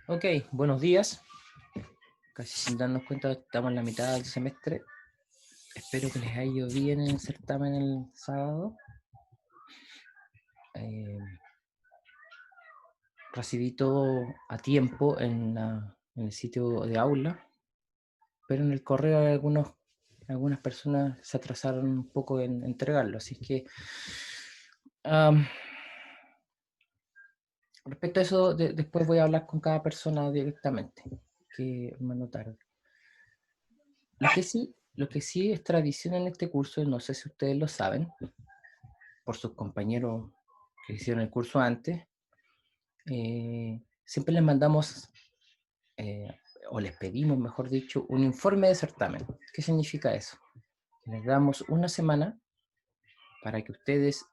Ok, buenos días. Casi sin darnos cuenta, estamos en la mitad del semestre. Espero que les haya ido bien en el certamen el sábado. Eh, Recibí todo a tiempo en el sitio de aula, pero en el correo algunas personas se atrasaron un poco en entregarlo. Así que, am, respecto a eso, después voy a hablar con cada persona directamente que me anotaron. Lo que sí es tradición en este curso, no sé si ustedes lo saben, por sus compañeros que hicieron el curso antes, siempre les mandamos, eh, o les pedimos, mejor dicho, un informe de certamen. ¿Qué significa eso? Les damos una semana para que ustedes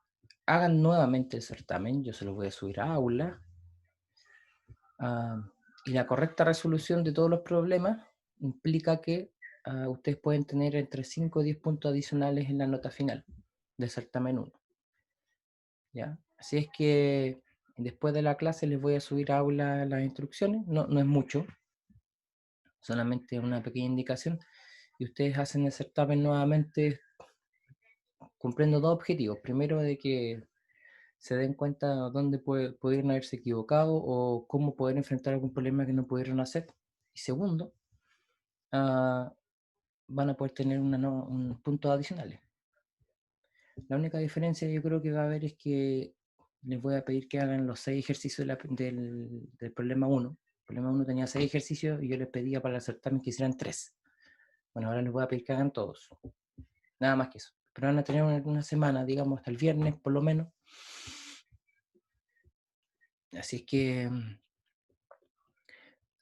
hagan nuevamente el certamen. Yo se los voy a subir a aula. ah, y la correcta resolución de todos los problemas implica que ustedes pueden tener entre 5 o 10 puntos adicionales en la nota final del certamen 1. ¿Ya? Así es que después de la clase les voy a subir a aula las instrucciones, no es mucho, solamente una pequeña indicación, y ustedes hacen el certamen nuevamente cumpliendo dos objetivos. Primero, de que se den cuenta dónde pudieron haberse equivocado o cómo poder enfrentar algún problema que no pudieron hacer. Y segundo, ah, van a poder tener un puntos adicionales. La única diferencia yo creo que va a haber es que les voy a pedir que hagan los 6 ejercicios del problema 1. El problema 1 tenía 6 ejercicios y yo les pedía para el certamen que hicieran 3. Bueno, ahora les voy a pedir que hagan todos. Nada más que eso. Pero van a tener una semana, digamos, hasta el viernes por lo menos. Así es que,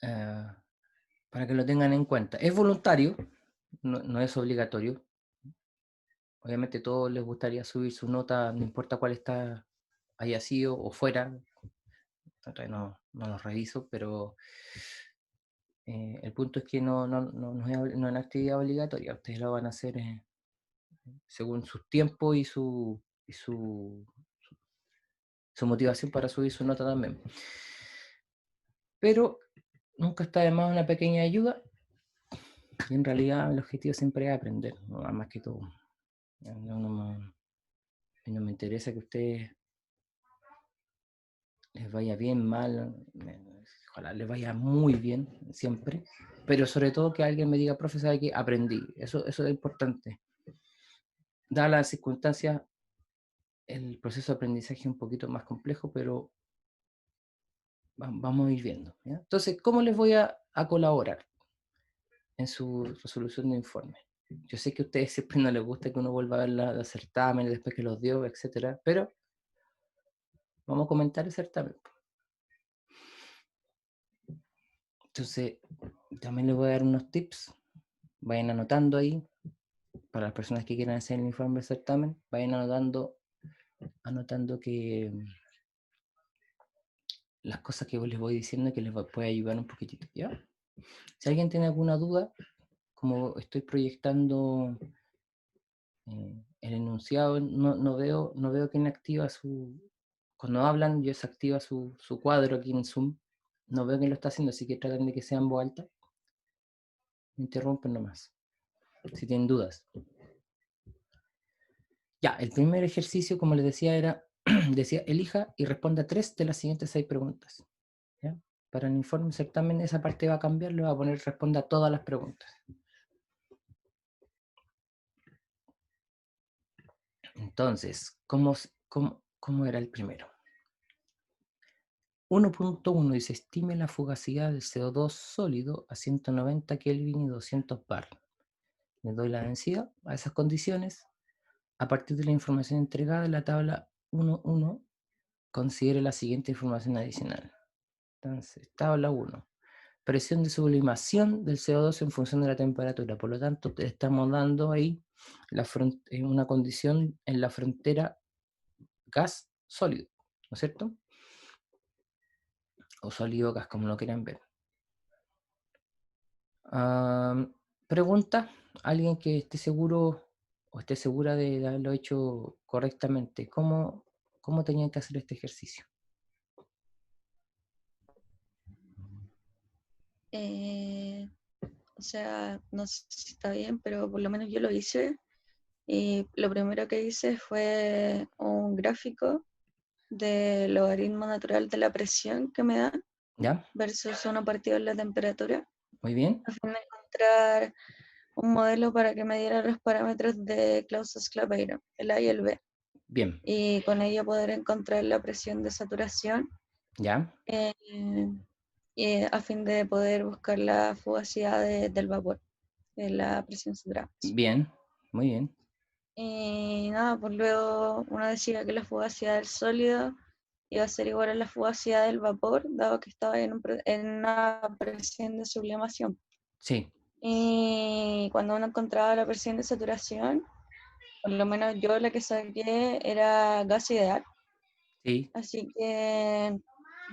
uh, para que lo tengan en cuenta. Es voluntario, no es obligatorio. Obviamente a todos les gustaría subir su nota, no importa cuál haya sido o fuera. Todavía no los reviso, pero el punto es que no es una actividad obligatoria. Ustedes lo van a hacer según sus tiempos y su motivación para subir su nota también. Pero nunca está de más una pequeña ayuda, y en realidad el objetivo siempre es aprender, ¿no? Más que todo. No me interesa que a ustedes les vaya bien, mal, ojalá les vaya muy bien siempre, pero sobre todo que alguien me diga, profe, ¿sabe qué? Aprendí. Eso es importante. Dadas las circunstancias, el proceso de aprendizaje es un poquito más complejo, pero vamos a ir viendo, ¿ya? Entonces, ¿cómo les voy a colaborar en su resolución de informe? Yo sé que a ustedes siempre no les gusta que uno vuelva a ver los certámenes después que los dio, etcétera, pero vamos a comentar el certamen. Entonces, también les voy a dar unos tips. Vayan anotando ahí, para las personas que quieran hacer el informe de certamen, vayan anotando que las cosas que les voy diciendo que les puede ayudar un poquitito, ¿ya? Si alguien tiene alguna duda, como estoy proyectando el enunciado, no veo quién activa cuando hablan, yo se activa su cuadro aquí en Zoom, no veo quién lo está haciendo, así que traten de que sea en voz alta, me interrumpen nomás, si tienen dudas. Ya, el primer ejercicio, como les decía, decía, elija y responda 3 de las siguientes 6 preguntas. ¿Ya? Para el informe certamen esa parte va a cambiar, le va a poner responda a todas las preguntas. Entonces, ¿cómo era el primero? 1.1 dice, estime la fugacidad del CO2 sólido a 190 Kelvin y 200 bar. Le doy la densidad a esas condiciones. A partir de la información entregada en la tabla 1.1, considere la siguiente información adicional. Entonces, tabla 1. Presión de sublimación del CO2 en función de la temperatura. Por lo tanto, te estamos dando ahí una condición en la frontera gas sólido, ¿no es cierto? O sólido gas, como lo quieran ver. Pregunta, alguien que esté seguro o esté segura de haberlo hecho correctamente. ¿Cómo tenían que hacer este ejercicio? Eh, o sea, no sé si está bien, pero por lo menos yo lo hice. Y lo primero que hice fue un gráfico del logaritmo natural de la presión que me dan ¿Ya? versus 1 partido en la temperatura, Muy bien. a fin de encontrar un modelo para que me diera los parámetros de Clausius-Clapeyron, el A y el B, Bien. y con ello poder encontrar la presión de saturación, ¿Ya? eh, y a fin de poder buscar la fugacidad del vapor, de la presión saturada. Bien. Muy bien. Y nada, pues luego uno decía que la fugacidad del sólido iba a ser igual a la fugacidad del vapor, dado que estaba en una presión de sublimación. Sí. Y cuando uno encontraba la presión de saturación, por lo menos yo la que saqué era gas ideal. Sí. Así que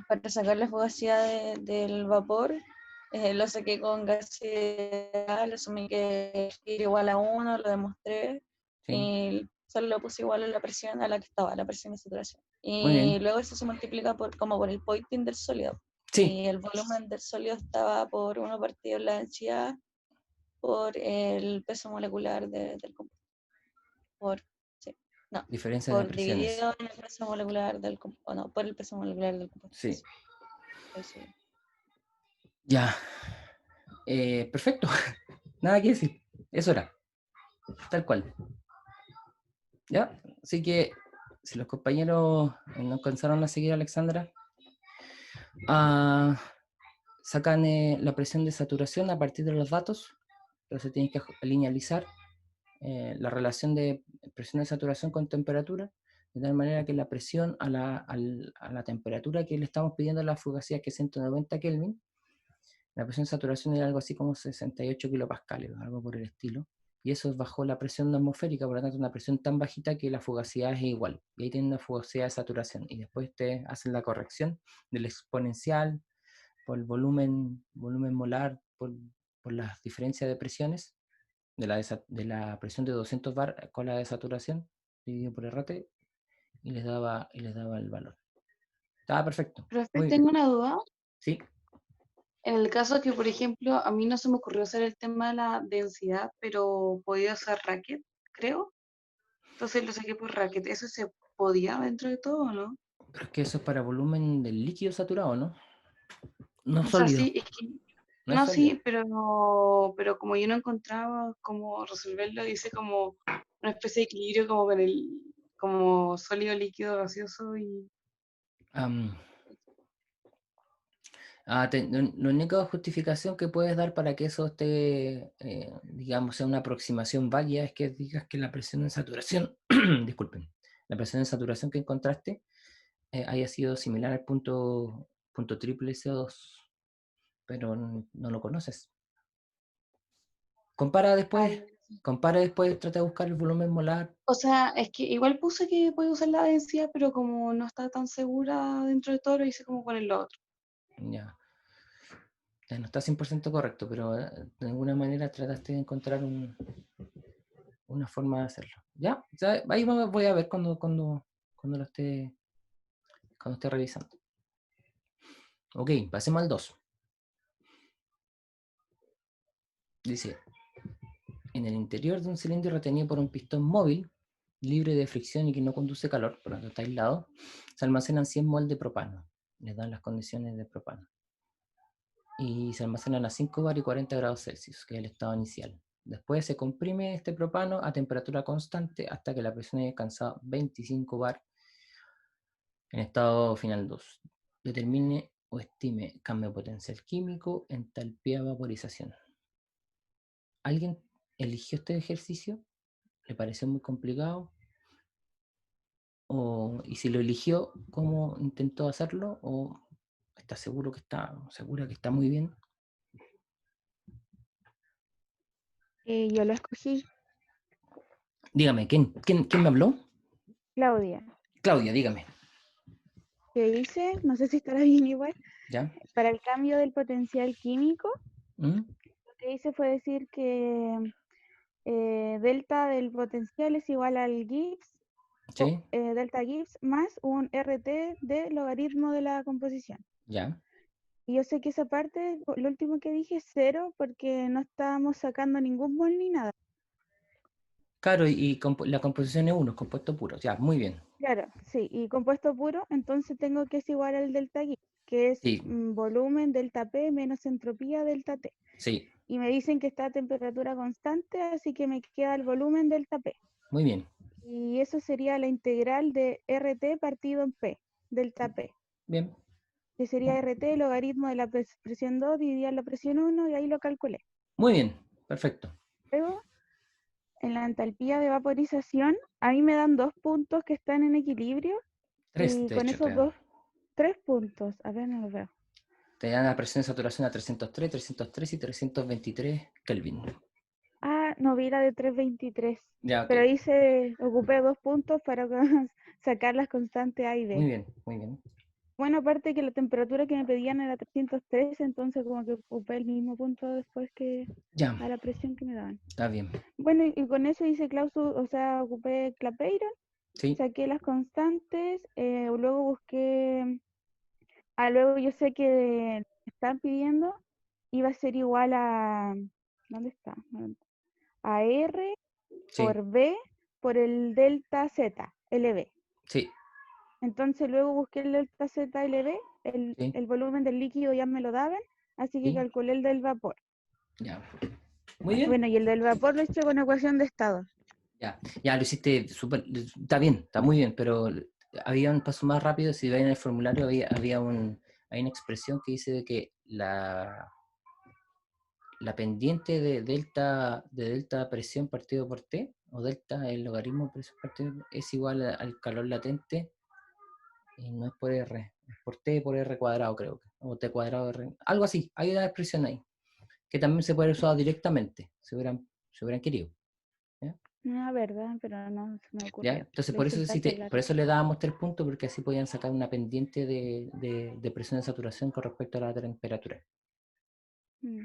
para sacar la fugacidad del vapor, lo saqué con gas ideal, asumí que era igual a 1, lo demostré, Sí. y solo lo puse igual a la presión a la que estaba, la presión de saturación. Muy Y bien. luego eso se multiplica como por el Poynting del sólido. Sí. Y el volumen del sólido estaba por 1 partido en la densidad por el peso molecular del compuesto. Por, sí, no, Diferencia de por presiones. dividido en el peso molecular del compuesto, no, por el peso molecular del compuesto. Sí. Eso. Ya. Perfecto. Nada que decir. Eso era. Tal cual. ¿Ya? Así que si los compañeros no alcanzaron a seguir a Alexandra, ah, sacan la presión de saturación a partir de los datos. Entonces tienes que linealizar la relación de presión de saturación con temperatura, de tal manera que la presión a la temperatura que le estamos pidiendo a la fugacidad, que es 190 Kelvin, la presión de saturación era algo así como 68 kilopascales, algo por el estilo. Y eso es bajo la presión atmosférica, por lo tanto, una presión tan bajita que la fugacidad es igual. Y ahí tienen una fugacidad de saturación. Y después te hacen la corrección del exponencial por el volumen molar, por las diferencias de presiones, de la presión de 200 bar con la de saturación, dividido por RT, y les daba el valor. Estaba perfecto. Profe, Muy tengo bien. una duda. Sí, En el caso que, por ejemplo, a mí no se me ocurrió hacer el tema de la densidad, pero podía usar racket, creo. Entonces lo saqué por racket. ¿Eso se podía dentro de todo o no? pero es que eso es para volumen del líquido saturado, ¿no? No O sea, sólido, sí, es que, no es no, sólido. sí, pero como yo no encontraba cómo resolverlo, hice como una especie de equilibrio como con el, como sólido, líquido, gaseoso y... Am, la única justificación que puedes dar para que eso esté, digamos, sea una aproximación válida es que digas que la presión de saturación, disculpen, la presión de saturación que encontraste haya sido similar al punto triple CO2, pero no lo conoces. Compara Ah, después, ya, sí. compara después, trata de buscar el volumen molar. O sea, es que igual puse que puede usar la densidad, pero como no está tan segura dentro de todo, lo hice como con el otro. Ya, ya no está 100% correcto, pero de alguna manera trataste de encontrar una forma de hacerlo. ¿Ya? Ya, ahí voy a ver cuando lo esté revisando. Ok, pasemos al 2. Dice, en el interior de un cilindro retenido por un pistón móvil, libre de fricción y que no conduce calor, por lo tanto está aislado, se almacenan 100 mol de propano. Les dan las condiciones de propano. Y se almacenan a 5 bar y 40 grados Celsius, que es el estado inicial. Después se comprime este propano a temperatura constante hasta que la presión haya alcanzado 25 bar en estado final 2. Determine o estime cambio potencial químico, entalpía, vaporización. ¿Alguien eligió este ejercicio? ¿Le pareció muy complicado? Y si lo eligió, ¿cómo intentó hacerlo? ¿O está segura que está muy bien? Yo lo escogí, Dígame, ¿quién me habló? Claudia. Claudia, dígame. ¿Qué hice? No sé si estará bien igual. ¿Ya? Para el cambio del potencial químico, ¿Mm? lo que hice fue decir que delta del potencial es igual al Gibbs, ¿Sí? delta Gibbs más un RT de logaritmo de la composición. ¿Ya? Y yo sé que esa parte, lo último que dije es 0 porque no estábamos sacando ningún mol ni nada. Claro, y la composición es 1, es compuesto puro. Ya, muy bien. Claro, sí, y compuesto puro, entonces tengo que es igual al delta G, que es Sí, volumen delta P menos entropía delta T. sí, Y me dicen que está a temperatura constante, así que me queda el volumen delta P. muy bien. Y eso sería la integral de RT partido en P, delta P, Bien, que sería RT logaritmo de la presión 2 dividida la presión 1, y ahí lo calculé. muy bien, perfecto. Luego, en la entalpía de vaporización, a mí me dan 2 puntos que están en equilibrio, 3, y de con hecho, te esos dan. 3 puntos, a ver, no los veo. Te dan la presión de saturación a 303, 303 y 323 Kelvin. Ah, no vi la de 323, Ya, ok. pero ocupé 2 puntos para sacar las constantes A y Muy B. bien, muy bien. Bueno, aparte que la temperatura que me pedían era 303, entonces como que ocupé el mismo punto después que Ya, a la presión que me daban. está bien. Bueno, y con eso hice o sea, ocupé Clapeyron, Sí, saqué las constantes, luego busqué, luego yo sé que están pidiendo, iba a ser igual a, ¿dónde está? A R sí, por B por el delta Z, LB. sí, Entonces luego busqué el delta Z LB, sí, el volumen del líquido ya me lo daban, así que sí, calculé el del vapor. ya. Muy bien. Bueno, y el del vapor lo hice con ecuación de estado. Ya, ya lo hiciste súper, está bien, está muy bien, pero había un paso más rápido. Si ven en el formulario, hay una expresión que dice de que la pendiente de delta presión partido por T, o delta, el logaritmo de presión partido, es igual al calor latente, y no es por R, es por T por R cuadrado, creo que, o T cuadrado R, algo así. Hay una expresión ahí, que también se puede usar directamente, si hubieran querido. ¿Ya? No, verdad, pero no se me ¿Ya? ocurrió. Entonces, Lo hice el cálculo por largo. eso le dábamos 3 puntos, porque así podían sacar una pendiente de presión de saturación con respecto a la temperatura. Mm.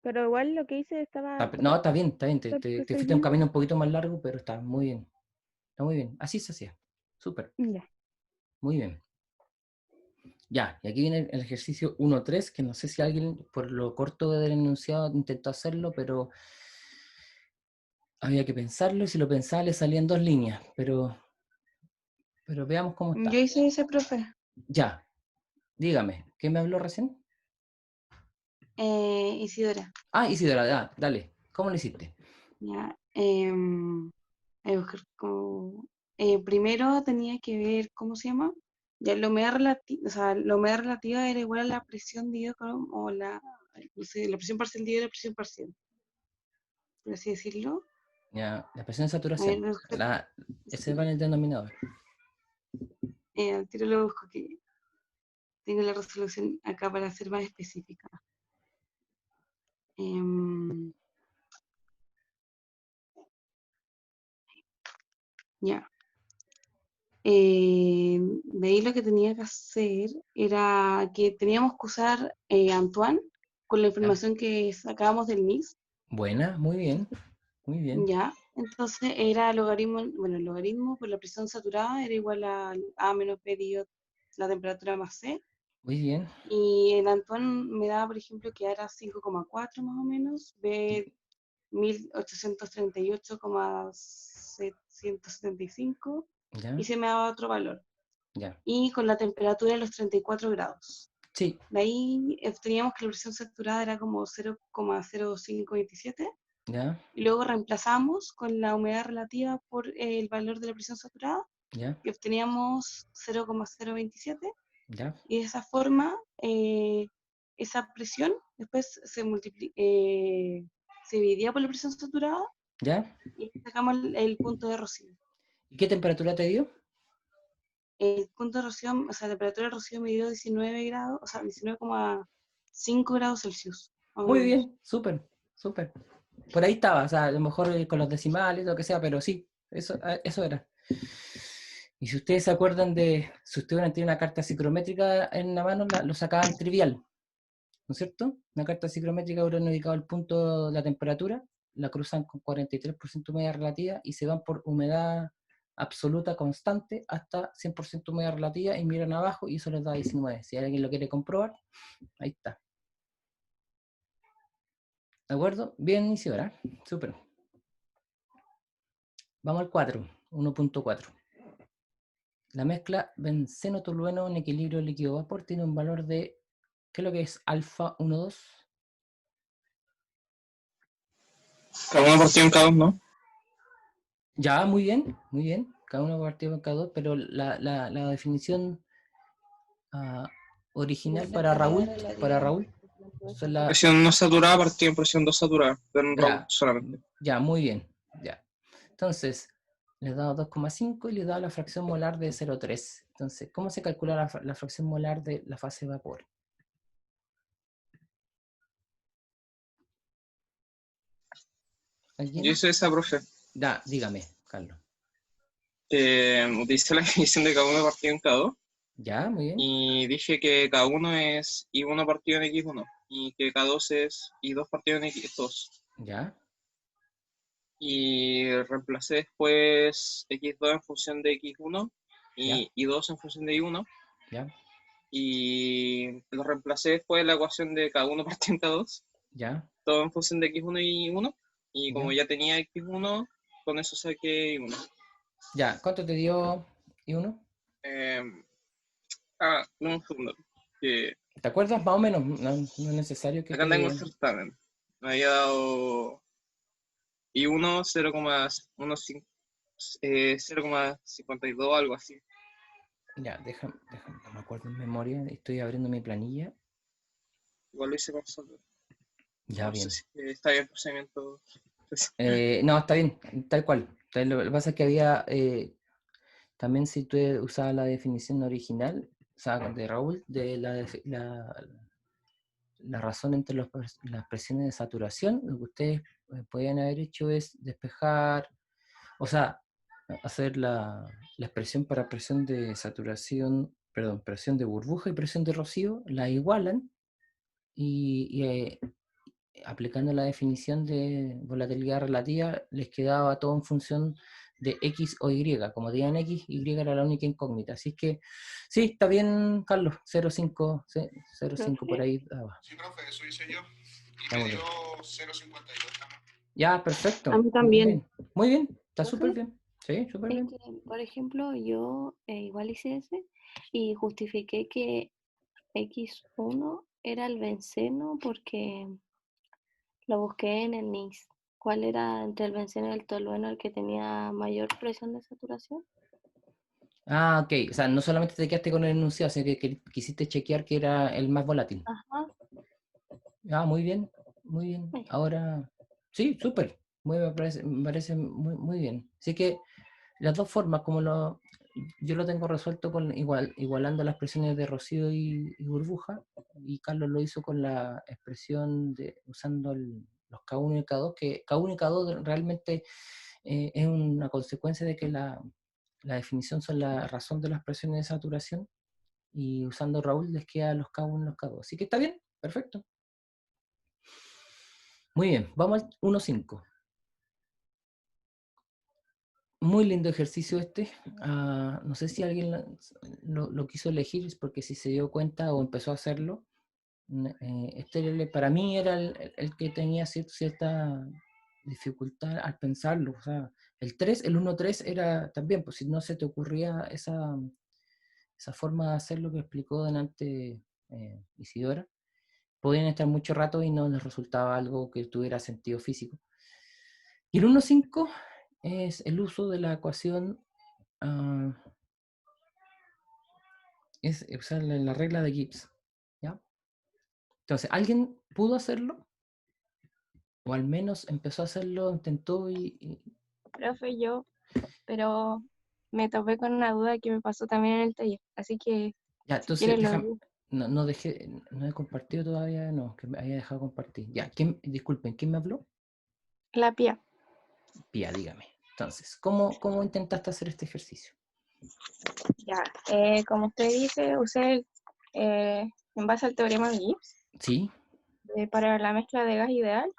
Pero igual lo que hice estaba No, correcto. está bien, está bien. ¿Lo Te estoy fuiste un viendo? camino un poquito más largo, pero está muy bien. Está muy bien. Así se hacía. Súper. Ya. Muy bien. Ya, y aquí viene el ejercicio 1.3, que no sé si alguien, por lo corto del enunciado, intentó hacerlo, pero había que pensarlo, y si lo pensaba le salían 2 líneas, pero veamos cómo Yo está. hice ese, profe. Ya, dígame, ¿qué me habló recién? Isidora. Ah, Isidora, dale, ¿cómo lo hiciste? Ya. Voy a buscar primero tenía que ver, ¿cómo se llama? Ya la humedad relativa, o sea, la humedad relativa era igual a la presión dividida o no sé, la presión parcial dividida la presión parcial, por así decirlo. Ya, la presión de A ver, saturación, voy a buscar, ese sí, va en el denominador. al tiro lo busco que tengo la resolución acá para ser más específica. Em, ya. De ahí lo que tenía que hacer era que teníamos que usar Antoine con la Ya. información que sacábamos del MIS, Buena, muy bien, muy bien. ya. Entonces era logaritmo, bueno, el logaritmo por la presión saturada era igual a A menos B dividido la temperatura más C. Muy bien. Y el Antoine me daba, por ejemplo, que era 5,4 más o menos, B 1838,775 Ya, y se me daba otro valor. ya. Y con la temperatura de los 34 grados. Sí, De ahí obteníamos que la presión saturada era como 0,0527 ya, y luego reemplazamos con la humedad relativa por el valor de la presión saturada ya, y obteníamos 0,027 ya, y de esa forma esa presión después se dividía por la presión saturada ya. y sacamos el punto de rocío. ¿Y qué temperatura te dio? El punto de rocío, o sea, la temperatura de rocío me dio 19 grados, o sea, 19,5 grados Celsius, más o Muy menos. bien, súper, súper. Por ahí estaba, o sea, a lo mejor con los decimales, lo que sea, pero sí, eso era. Y si ustedes se acuerdan si ustedes hubieran tenido una carta psicométrica en la mano, lo sacaban trivial, ¿no es cierto? Una carta psicométrica hubieran ubicado el punto de la temperatura, la cruzan con 43% humedad relativa y se van por humedad absoluta constante hasta 100% humedad relativa y miran abajo y eso les da 19. Si alguien lo quiere comprobar, ahí está. ¿De acuerdo? Bien, Isidora. Súper. Vamos al 4, 1.4. La mezcla benceno-tolueno en equilibrio líquido-vapor tiene un valor de, ¿qué es lo que es alfa 1,2? Cada uno partido en K2, ¿no? Ya, muy bien, muy bien. Cada uno partido en K2, pero la definición original para Raúl, son la... Presión no saturada partido en presión 2 saturada, pero en Raúl solamente. Ya, muy bien. Ya. Entonces, les he dado 2,5 y les he dado la fracción molar de 0,3. Entonces, ¿cómo se calcula la fracción molar de la fase de vapor? ¿Alguien? Yo hice esa, profe. Ya, dígame, Carlos. Utilicé la definición de K1 partido en K2 Ya, muy bien. y dije que K1 es I1 partido en X1 y que K2 es I2 partido en X2. Ya, Y reemplacé después X2 en función de X1 y I2 en función de I1. ya, Y lo reemplacé después de la ecuación de K1 partido en K2, ya, todo en función de X1 y I1. Y como ya. ya tenía X1, con eso saqué I1. Ya, ¿cuánto te dio I1? No, un segundo. Que ¿Te acuerdas más o menos? No, no es necesario que acá tengo el te... certamen. Me había dado I1 0,52, algo así. Ya, déjame, no me acuerdo en memoria. Estoy abriendo mi planilla. Igual lo hice con solo. Ya, No bien. sé si está bien el procedimiento. No, está bien, tal cual. Lo que pasa es que había... también si tú usabas la definición original, o sea, de Raúl, de la razón entre las presiones de saturación, lo que ustedes podían haber hecho es despejar, o sea, hacer la expresión para presión de saturación, perdón, presión de burbuja y presión de rocío, la igualan y aplicando la definición de volatilidad relativa, les quedaba todo en función de X o Y. Como tenían X, Y era la única incógnita. Así que, sí, está bien, Carlos, 0,5, 0,5 por ahí. Sí, profe, eso hice yo. Y Está me muy dio bien. 0,52 también. Ya, perfecto. A mí también. Muy bien, está Profe, súper bien. Sí, súper es bien. que, por ejemplo, yo igual hice ese y justifiqué que X1 era el benceno porque lo busqué en el NIS. ¿Cuál era entre el benceno y el tolueno el que tenía mayor presión de saturación? Ah, ok. O sea, no solamente te quedaste con el enunciado, sino que quisiste chequear que era el más volátil. Ajá. Ah, muy bien, muy bien. Ahí. Ahora, sí, súper. Me parece muy, muy bien. Así que las dos formas, yo lo tengo resuelto con igualando las presiones de rocío y burbuja, y Carlos lo hizo con la expresión usando los K1 y K2, que K1 y K2 realmente es una consecuencia de que la definición son la razón de las presiones de saturación, y usando Raúl les queda los K1 y los K2. Así que está bien, perfecto. Muy bien, vamos al 1.5. Muy lindo ejercicio este. No sé si alguien lo quiso elegir, es porque si se dio cuenta o empezó a hacerlo. Este para mí era el que tenía cierta dificultad al pensarlo. O sea, el 1.3 era también, pues si no se te ocurría esa forma de hacer lo que explicó delante Isidora, podían estar mucho rato y no les resultaba algo que tuviera sentido físico. Y el 1.5 es el uso de la ecuación, es usar la regla de Gibbs, ¿ya? Entonces, ¿alguien pudo hacerlo? O al menos empezó a hacerlo, intentó Profe, yo, pero me topé con una duda que me pasó también en el taller, así que Ya, si entonces, quieren lo déjame, digo. no he compartido todavía, no, que me había dejado compartir. Ya, disculpen, ¿quién me habló? La pía. Pía, dígame. Entonces, ¿cómo intentaste hacer este ejercicio? Ya, como usted dice, usé en base al teorema de Gibbs Sí, para la mezcla de gas ideal,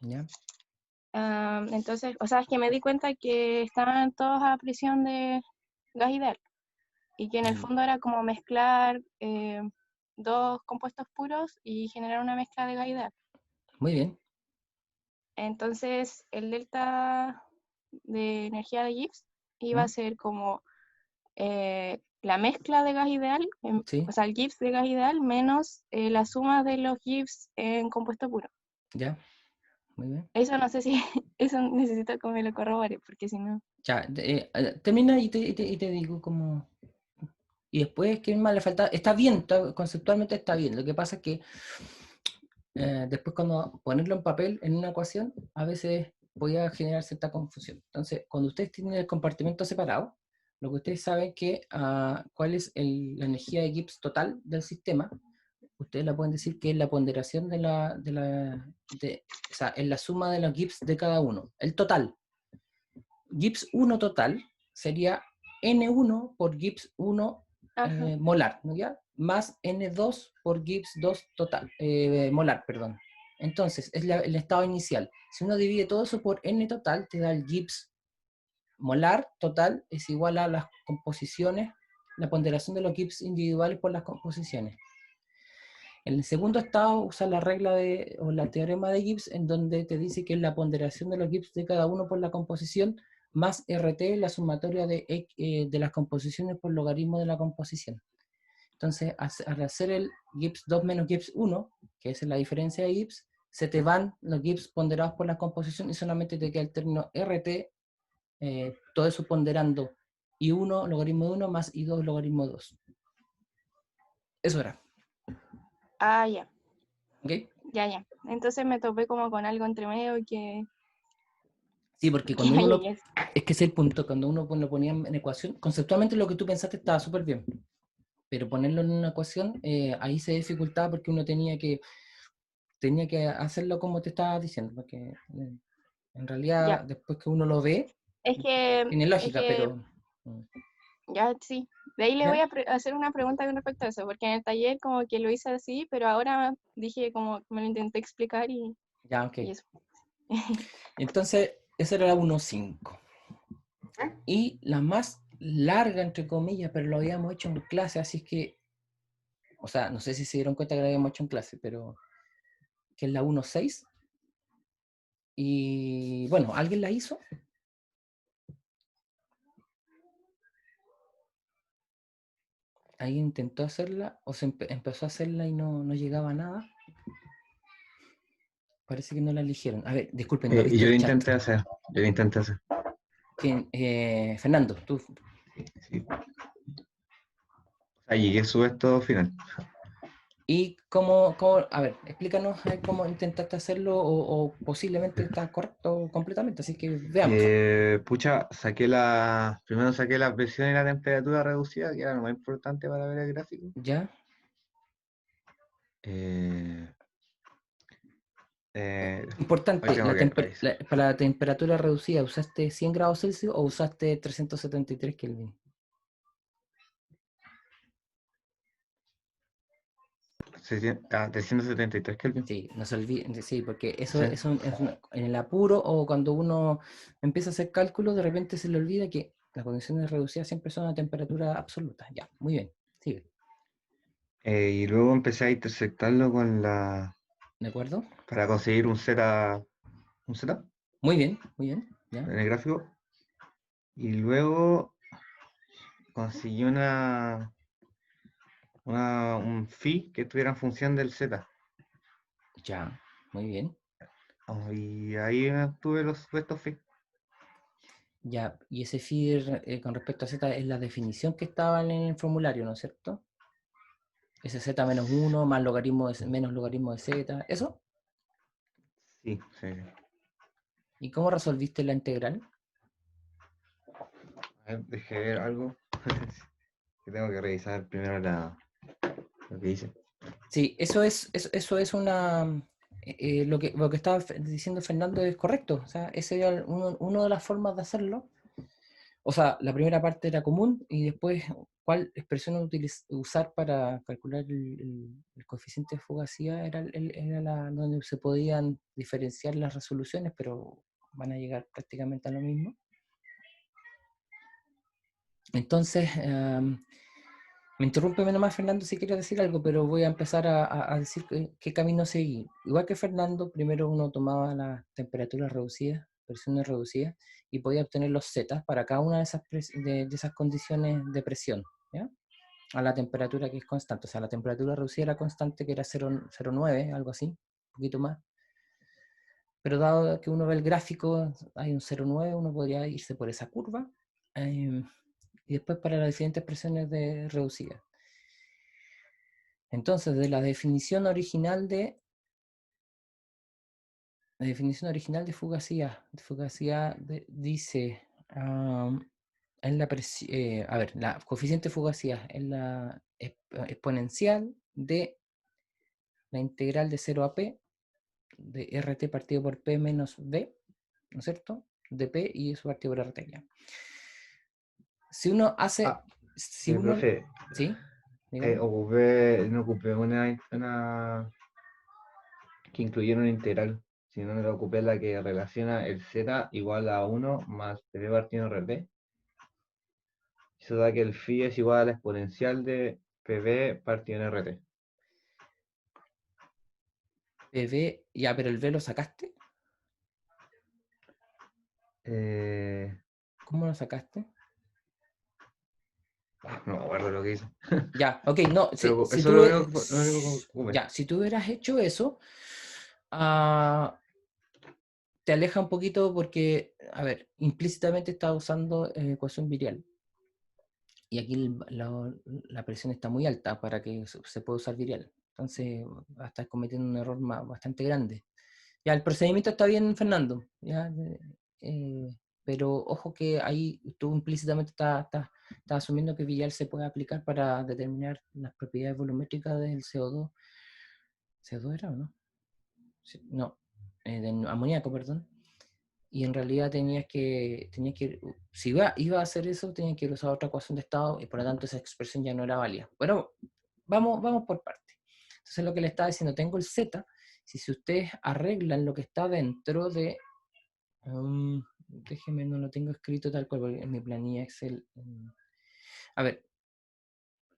ya, Entonces, o sea, es que me di cuenta que estaban todos a presión de gas ideal y que en el Mm. fondo era como mezclar dos compuestos puros y generar una mezcla de gas ideal. Muy bien. Entonces, el delta de energía de Gibbs iba a ¿Mm? ser como la mezcla de gas ideal, Sí, o sea, el Gibbs de gas ideal menos la suma de los Gibbs en compuesto puro. ya. Muy bien. Eso no sé si, eso necesito que me lo corrobore, porque si no. Ya, termina y te digo cómo. Y después, ¿qué más le falta? Está bien, conceptualmente está bien. Lo que pasa es que después cuando ponerlo en papel, en una ecuación, a veces podía generar cierta confusión. Entonces, cuando ustedes tienen el compartimento separado, lo que ustedes saben que cuál es la energía de Gibbs total del sistema, ustedes la pueden decir que es la ponderación o sea, es la suma de los Gibbs de cada uno, el total. Gibbs 1 total sería N1 por Gibbs 1 Ajá. molar, ¿no ya? Más N2 por Gibbs 2 total, molar, perdón. Entonces, es el estado inicial. Si uno divide todo eso por N total, te da el Gibbs molar total es igual a las composiciones, la ponderación de los Gibbs individuales por las composiciones. En el segundo estado usa la regla o la teorema de Gibbs, en donde te dice que es la ponderación de los Gibbs de cada uno por la composición, más RT, la sumatoria de las composiciones por logaritmo de la composición. Entonces, al hacer el Gibbs 2 menos Gibbs 1, que es la diferencia de Gibbs, se te van los Gibbs ponderados por la composición y solamente te queda el término RT, todo eso ponderando I1 logaritmo de 1 más I2 logaritmo de 2. Eso era. Ah, ya, ¿Ok? ya. Entonces me topé como con algo entre medio que, Sí, porque que cuando no uno lo, llegué. es que ese es el punto, cuando uno lo ponía en ecuación, conceptualmente lo que tú pensaste estaba súper bien, pero ponerlo en una ecuación, ahí se dificultaba porque uno tenía que hacerlo como te estaba diciendo, porque en Ya, realidad después que uno lo ve, es que, tiene es lógica, que, pero... ya sí. De ahí le voy ¿Ya? a hacer una pregunta con respecto a eso, porque en el taller como que lo hice así, pero ahora dije como me lo intenté explicar Ya, ok. y eso. Entonces, esa era la 1.5. Y la más larga, entre comillas, pero lo habíamos hecho en clase, así es que, o sea, no sé si se dieron cuenta que lo habíamos hecho en clase, pero que es la 1.6. Y bueno, ¿alguien la hizo? ¿Alguien intentó hacerla o se empezó a hacerla y no llegaba a nada? Parece que no la eligieron. A ver, disculpen, no he visto Yo lo el chat. intenté hacer, yo lo intenté hacer. ¿Quién? Fernando, tú. Sí. O sea, llegué a su esto final. ¿Y a ver, explícanos cómo intentaste hacerlo o posiblemente está correcto completamente, así que veamos. Pucha, primero saqué la presión y la temperatura reducida, que era lo más importante para ver el gráfico. ¿Ya? Eh, Hoy Importante, tengo que revisar. para la temperatura reducida, ¿usaste 100 grados Celsius o usaste 373 Kelvin? 373 Kelvin. Sí, no se olviden, sí, porque eso Sí. en el apuro o cuando uno empieza a hacer cálculos, de repente se le olvida que las condiciones reducidas siempre son a temperatura absoluta. Ya, muy bien, sigue. Y luego empecé a intersectarlo con ¿De acuerdo? para conseguir un Z Muy bien, ya. en el gráfico. Y luego conseguí un phi que estuviera en función del Z. Ya, muy bien. Y ahí tuve los supuestos phi. Ya, y ese FIR con respecto a Z es la definición que estaba en el formulario, ¿no es cierto? Ese Z menos 1 más logaritmo menos logaritmo de Z, ¿eso? Sí, sí. ¿Y cómo resolviste la integral? A ver, dejé ver algo. Que tengo que revisar primero lo que hice. Sí, eso es una... lo que estaba diciendo Fernando es correcto. O sea, ese era uno de las formas de hacerlo. O sea, la primera parte era común y después cuál expresión usar para calcular el coeficiente de fugacidad era donde se podían diferenciar las resoluciones, pero van a llegar prácticamente a lo mismo. Entonces, me interrumpe nomás Fernando si quiere decir algo, pero voy a empezar a decir qué camino seguir. Igual que Fernando, primero uno tomaba las temperaturas reducidas, presiones reducidas, y podía obtener los zetas para cada una de esas condiciones de presión, ¿ya? A la temperatura que es constante. O sea, la temperatura reducida era constante, que era 0,9, algo así, un poquito más. Pero dado que uno ve el gráfico, hay un 0,9, uno podría irse por esa curva. Y después para las diferentes presiones reducidas. Entonces, de la definición original de fugacidad, dice, en la la coeficiente de fugacidad es la exponencial de la integral de 0 a p de RT partido por P menos B, ¿no es cierto? De P y eso partido por RT. ¿Ya? Si uno hace... si uno, profe, ¿sí? no ocupé una que incluyera una integral, sino me ocupé la que relaciona el z igual a 1 más PB partido en RT. Eso da que el phi es igual a la exponencial de PB partido en RT. PB, ya, pero el B lo sacaste. ¿Cómo lo sacaste? No me acuerdo lo que hice. Ya, ok, no. Si tú hubieras hecho eso, te aleja un poquito porque, a ver, implícitamente estás usando ecuación virial. Y aquí la presión está muy alta para que se pueda usar virial. Entonces, estás cometiendo un error bastante grande. Ya, el procedimiento está bien, Fernando. Ya, pero ojo que ahí tú implícitamente estás asumiendo que virial se puede aplicar para determinar las propiedades volumétricas del CO2. ¿CO2 era o no? Sí, no, de amoníaco, perdón. Y en realidad tenías que si iba a hacer eso, tenías que usar otra ecuación de estado y por lo tanto esa expresión ya no era válida. Bueno, vamos por partes. Entonces lo que le estaba diciendo, tengo el Z, si ustedes arreglan lo que está dentro de... déjenme, no lo tengo escrito tal cual en mi planilla Excel. A ver,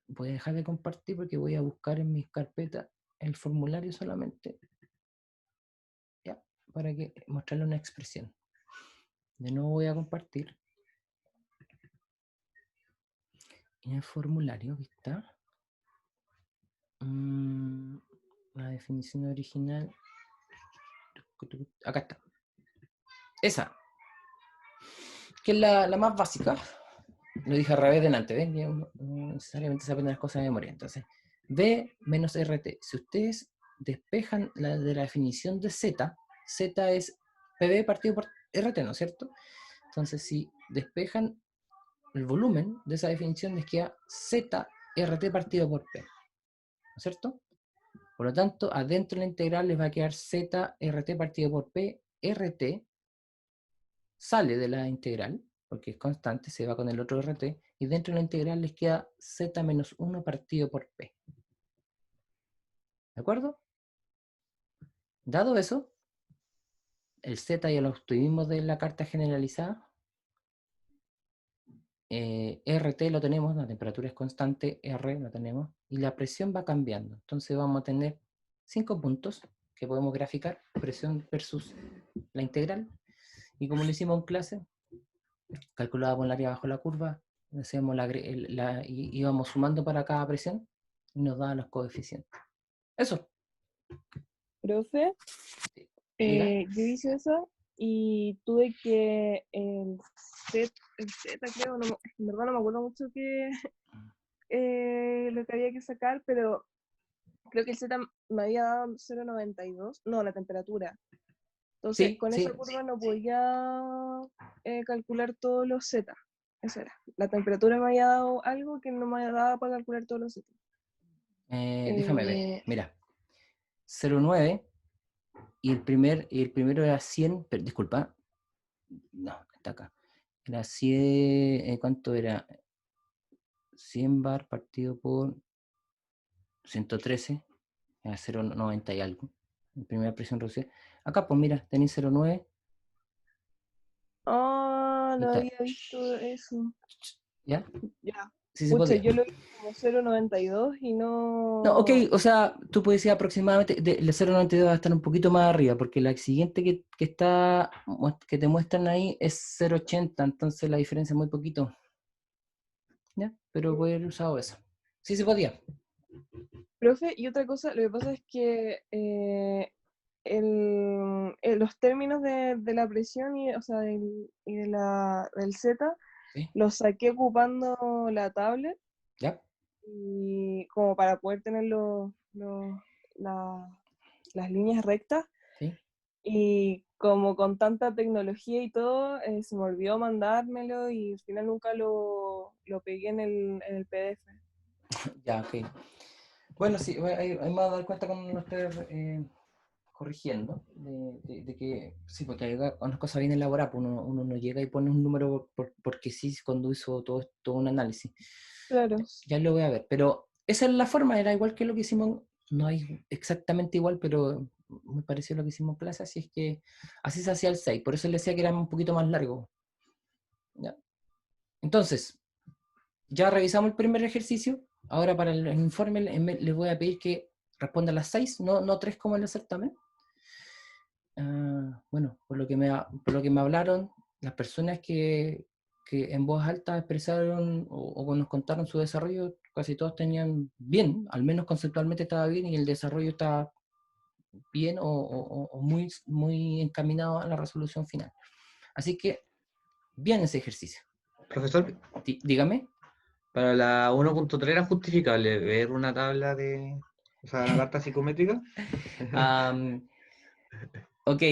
voy a dejar de compartir porque voy a buscar en mis carpetas el formulario solamente, ya, para que mostrarle una expresión. De nuevo voy a compartir. En el formulario que está, la definición original, acá está. Esa, que es la más básica. Lo dije al revés delante, ¿ven? No necesariamente se aprenden las cosas de memoria. Entonces, B menos RT. Si ustedes despejan de la definición de Z, Z es PB partido por RT, ¿no es cierto? Entonces, si despejan el volumen de esa definición, les queda Z RT partido por P, ¿no es cierto? Por lo tanto, adentro de la integral les va a quedar Z RT partido por P. RT sale de la integral, porque es constante, se va con el otro RT, y dentro de la integral les queda Z menos 1 partido por P. ¿De acuerdo? Dado eso, el Z ya lo obtuvimos de la carta generalizada. RT lo tenemos, la temperatura es constante, R lo tenemos, y la presión va cambiando. Entonces vamos a tener 5 puntos que podemos graficar, presión versus la integral, y como lo hicimos en clase, calculábamos el área bajo la curva, hacíamos y íbamos sumando para cada presión, y nos daban los coeficientes. Eso. Profe, yo hice eso y tuve que el Z creo, en verdad no me acuerdo mucho lo que había que sacar, pero creo que el Z me había dado 0,92, no, la temperatura. Entonces, Sí, con sí, esa curva no podía calcular todos los Z. Eso era. La temperatura me había dado algo que no me daba para calcular todos los Z. Déjame ver. Mira, 0,9 y el primero era 100, pero, disculpa. No, está acá. Era 100, ¿cuánto era? 100 bar partido por 113, era 0,90 y algo. La primera presión reducida. Acá, pues mira, tenéis 0,9 Ah, Y no está- había visto eso. ¿Ya? Ya. Sí se Pucha, podía. yo lo vi como 0,92 y No, ok, no. o sea, tú puedes decir aproximadamente, el 0,92 va a estar un poquito más arriba, porque la siguiente que te muestran ahí es 0,80, entonces la diferencia es muy poquito, ¿ya? Pero voy a haber usado eso. Sí se podía. Profe, y otra cosa, lo que pasa es que los términos de la presión o sea, y del Z ¿Sí? los saqué ocupando la tablet ¿Ya? y como para poder tener las líneas rectas. ¿Sí? Y como con tanta tecnología y todo, se me olvidó mandármelo y al final nunca lo pegué en el PDF. Ya, ok. Bueno, sí, ahí me voy a dar cuenta cuando lo esté corrigiendo, de que, sí, porque hay unas cosas bien elaboradas, pues uno no llega y pone un número porque sí, cuando hizo todo un análisis. Claro. Ya lo voy a ver, pero esa es la forma, era igual que lo que hicimos, no hay exactamente igual, pero muy parecido a lo que hicimos en clase, así es que así se hacía el 6, por eso le decía que era un poquito más largo. ¿Ya? Entonces, ya revisamos el primer ejercicio, ahora para el informe les voy a pedir que respondan las 6, no 3 como en el certamen. Bueno, por lo que me hablaron, las personas que en voz alta expresaron o nos contaron su desarrollo, casi todos tenían bien, al menos conceptualmente estaba bien y el desarrollo estaba bien o muy encaminado a la resolución final. Así que, bien ese ejercicio. Profesor, Dígame. para la 1.3 era justificable ver una tabla o sea, una carta psicométrica. Ok,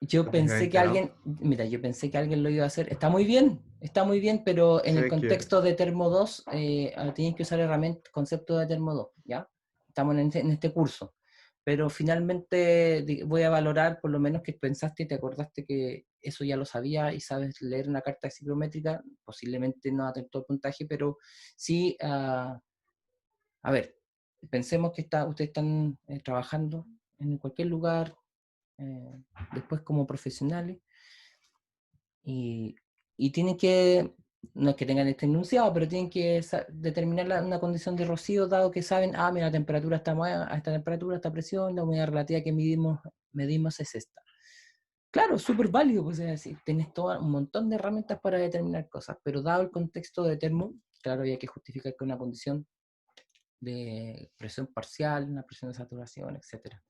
yo pensé que Obviamente no. alguien, mira, yo pensé que alguien lo iba a hacer. Está muy bien, pero en el Sé que contexto de Termo 2 tienes que usar herramientas, concepto de Termo 2, ¿ya? Estamos en este curso. Pero finalmente voy a valorar por lo menos que pensaste y te acordaste que eso ya lo sabía y sabes leer una carta psicométrica, posiblemente no a todo el puntaje, pero sí, a ver, pensemos que ustedes están trabajando en cualquier lugar, después como profesionales, y tienen que, no es que tengan este enunciado, pero tienen que determinar una condición de rocío, dado que saben, mira, la temperatura está a esta temperatura, esta presión, la humedad relativa que medimos es esta. Claro, súper válido, pues es decir, tienes todo un montón de herramientas para determinar cosas, pero dado el contexto de termo, claro, hay que justificar que una condición de presión parcial, una presión de saturación, etcétera.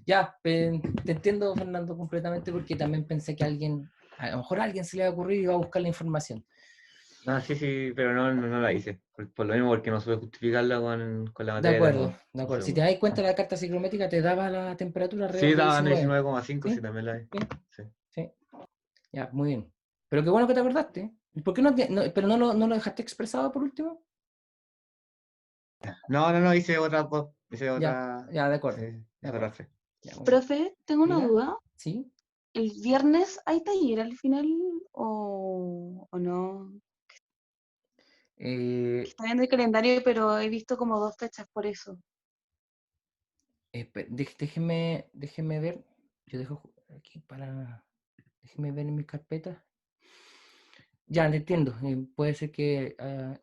Ya, te entiendo, Fernando, completamente, porque también pensé que a lo mejor a alguien se le iba a ocurrir y iba a buscar la información. no, sí, pero no la hice. Por lo mismo, porque no supe justificarla con la De materia de acuerdo, termo. de acuerdo. Entonces, Si te das cuenta, la carta psicométrica te daba la temperatura sí, alrededor de daban 19. 19,5, ¿Sí? sí, también la vi. ¿Sí? Sí. Sí. Ya, muy bien. Pero qué bueno que te acordaste. ¿Por qué pero no lo dejaste expresado por último? No, hice otra, hice Ya, otra, ya, de acuerdo. sí, De esa acuerdo. frase. Ya, muy bien. Profe, tengo una Diga, duda. ¿sí? ¿El viernes hay taller al final o no? Eh, Está en el calendario, pero he visto como 2 fechas por eso. déjeme ver. Yo dejo aquí déjeme ver en mis carpetas. Ya, te entiendo. Puede ser que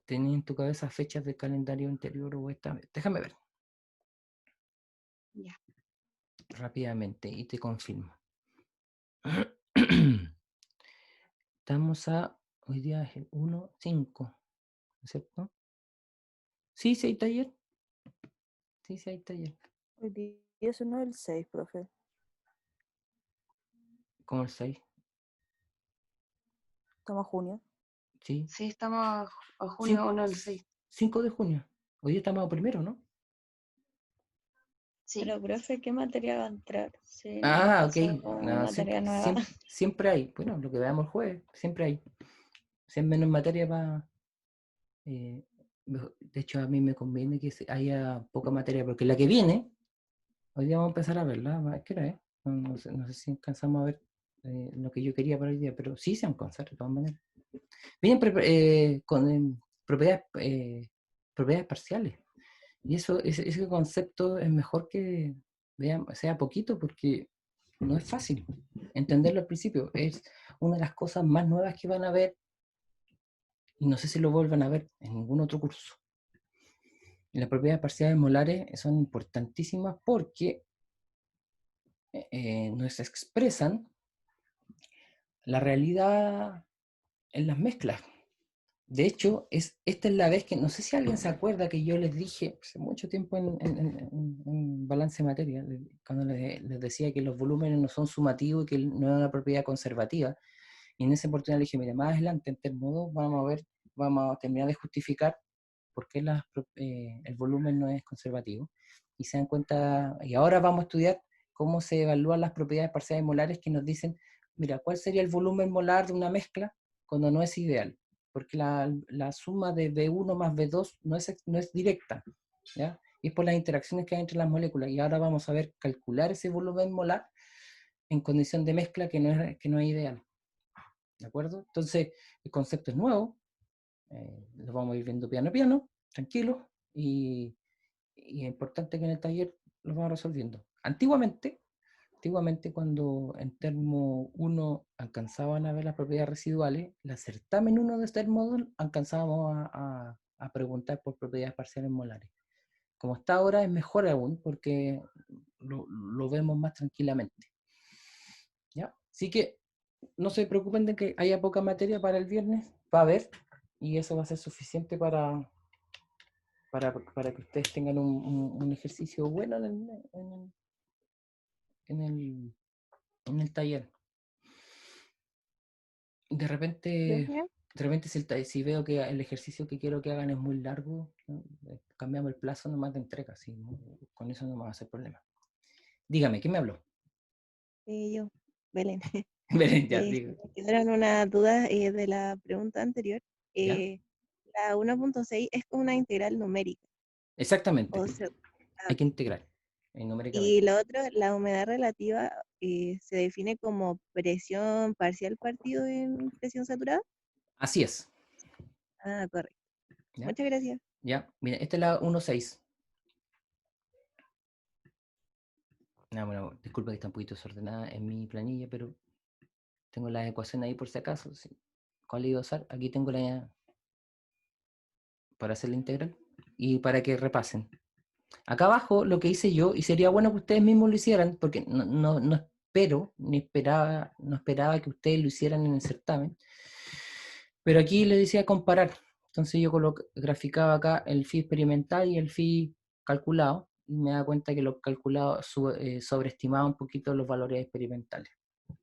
tenías en tu cabeza fechas del calendario anterior o esta. Déjame ver Ya. rápidamente y te confirmo. Hoy día es el 1/5, ¿no es cierto? Sí, sí hay taller. Sí, sí hay taller. Hoy día eso no es el 6, profe. ¿Cómo el 6? Estamos a junio. Sí. Sí, estamos a junio, o no, el 6. 5 de junio. Hoy día estamos a primero, ¿no? Sí. Pero, profe, ¿qué materia va a entrar? Si no hemos Ok. pasado como No, materia nueva. siempre hay. Bueno, lo que veamos el jueves, siempre hay. Siempre menos materia para... de hecho, a mí me conviene que haya poca materia, porque la que viene, hoy día vamos a empezar a verla. ¿Qué hora es? No sé si alcanzamos a ver lo que yo quería para hoy día, pero sí se alcanza de todas maneras. Vienen con propiedades parciales. Y ese concepto es mejor que sea poquito, porque no es fácil entenderlo al principio. Es una de las cosas más nuevas que van a ver y no sé si lo vuelvan a ver en ningún otro curso. Y las propiedades parciales molares son importantísimas porque nos expresan la realidad en las mezclas. De hecho, esta es la vez que, no sé si alguien se acuerda que yo les dije hace mucho tiempo en balance de materia, cuando les decía que los volúmenes no son sumativos y que no es una propiedad conservativa. Y en esa oportunidad le dije, mira, más adelante en termo 2 vamos a terminar de justificar por qué el volumen no es conservativo. Y se dan cuenta, y ahora vamos a estudiar cómo se evalúan las propiedades parciales molares que nos dicen, mira, ¿cuál sería el volumen molar de una mezcla cuando no es ideal? Porque la suma de B1 más B2 no es directa, ¿ya? Y es por las interacciones que hay entre las moléculas. Y ahora vamos a ver calcular ese volumen molar en condición de mezcla que no es ideal. ¿De acuerdo? Entonces, el concepto es nuevo, lo vamos a ir viendo piano a piano, tranquilo, y es importante que en el taller lo vamos resolviendo. Antiguamente, cuando en termo 1 alcanzaban a ver las propiedades residuales, la certamen 1 de termo 2 alcanzábamos a preguntar por propiedades parciales molares. Como está ahora es mejor aún porque lo vemos más tranquilamente. ¿Ya? Así que no se preocupen de que haya poca materia para el viernes, va a haber, y eso va a ser suficiente para que ustedes tengan un ejercicio bueno en el taller. De repente si veo que el ejercicio que quiero que hagan es muy largo, ¿no? Cambiamos el plazo nomás de entrega, ¿sí? Con eso no me va a hacer problema. Dígame, ¿quién me habló? Yo, Belén. Belén, ya, digo. Me quedaron unas dudas de la pregunta anterior. ¿Ya? La 1.6 es como una integral numérica. Exactamente. O sea, Hay que integrar numéricamente. y lo otro, la humedad relativa se define como presión parcial partido en presión saturada. Así es. Ah, correcto. ¿Ya? Muchas gracias. Ya, mira, esta es la 1.6. No, bueno, disculpa que está un poquito desordenada en mi planilla, pero tengo las ecuaciones ahí por si acaso. ¿Sí? ¿Cuál iba a usar? Aquí tengo la para hacer la integral y para que repasen. Acá abajo lo que hice yo, y sería bueno que ustedes mismos lo hicieran, porque no esperaba que ustedes lo hicieran en el certamen, pero aquí les decía comparar. Entonces yo graficaba acá el phi experimental y el phi calculado, y me da cuenta que lo calculado sobreestimaba un poquito los valores experimentales.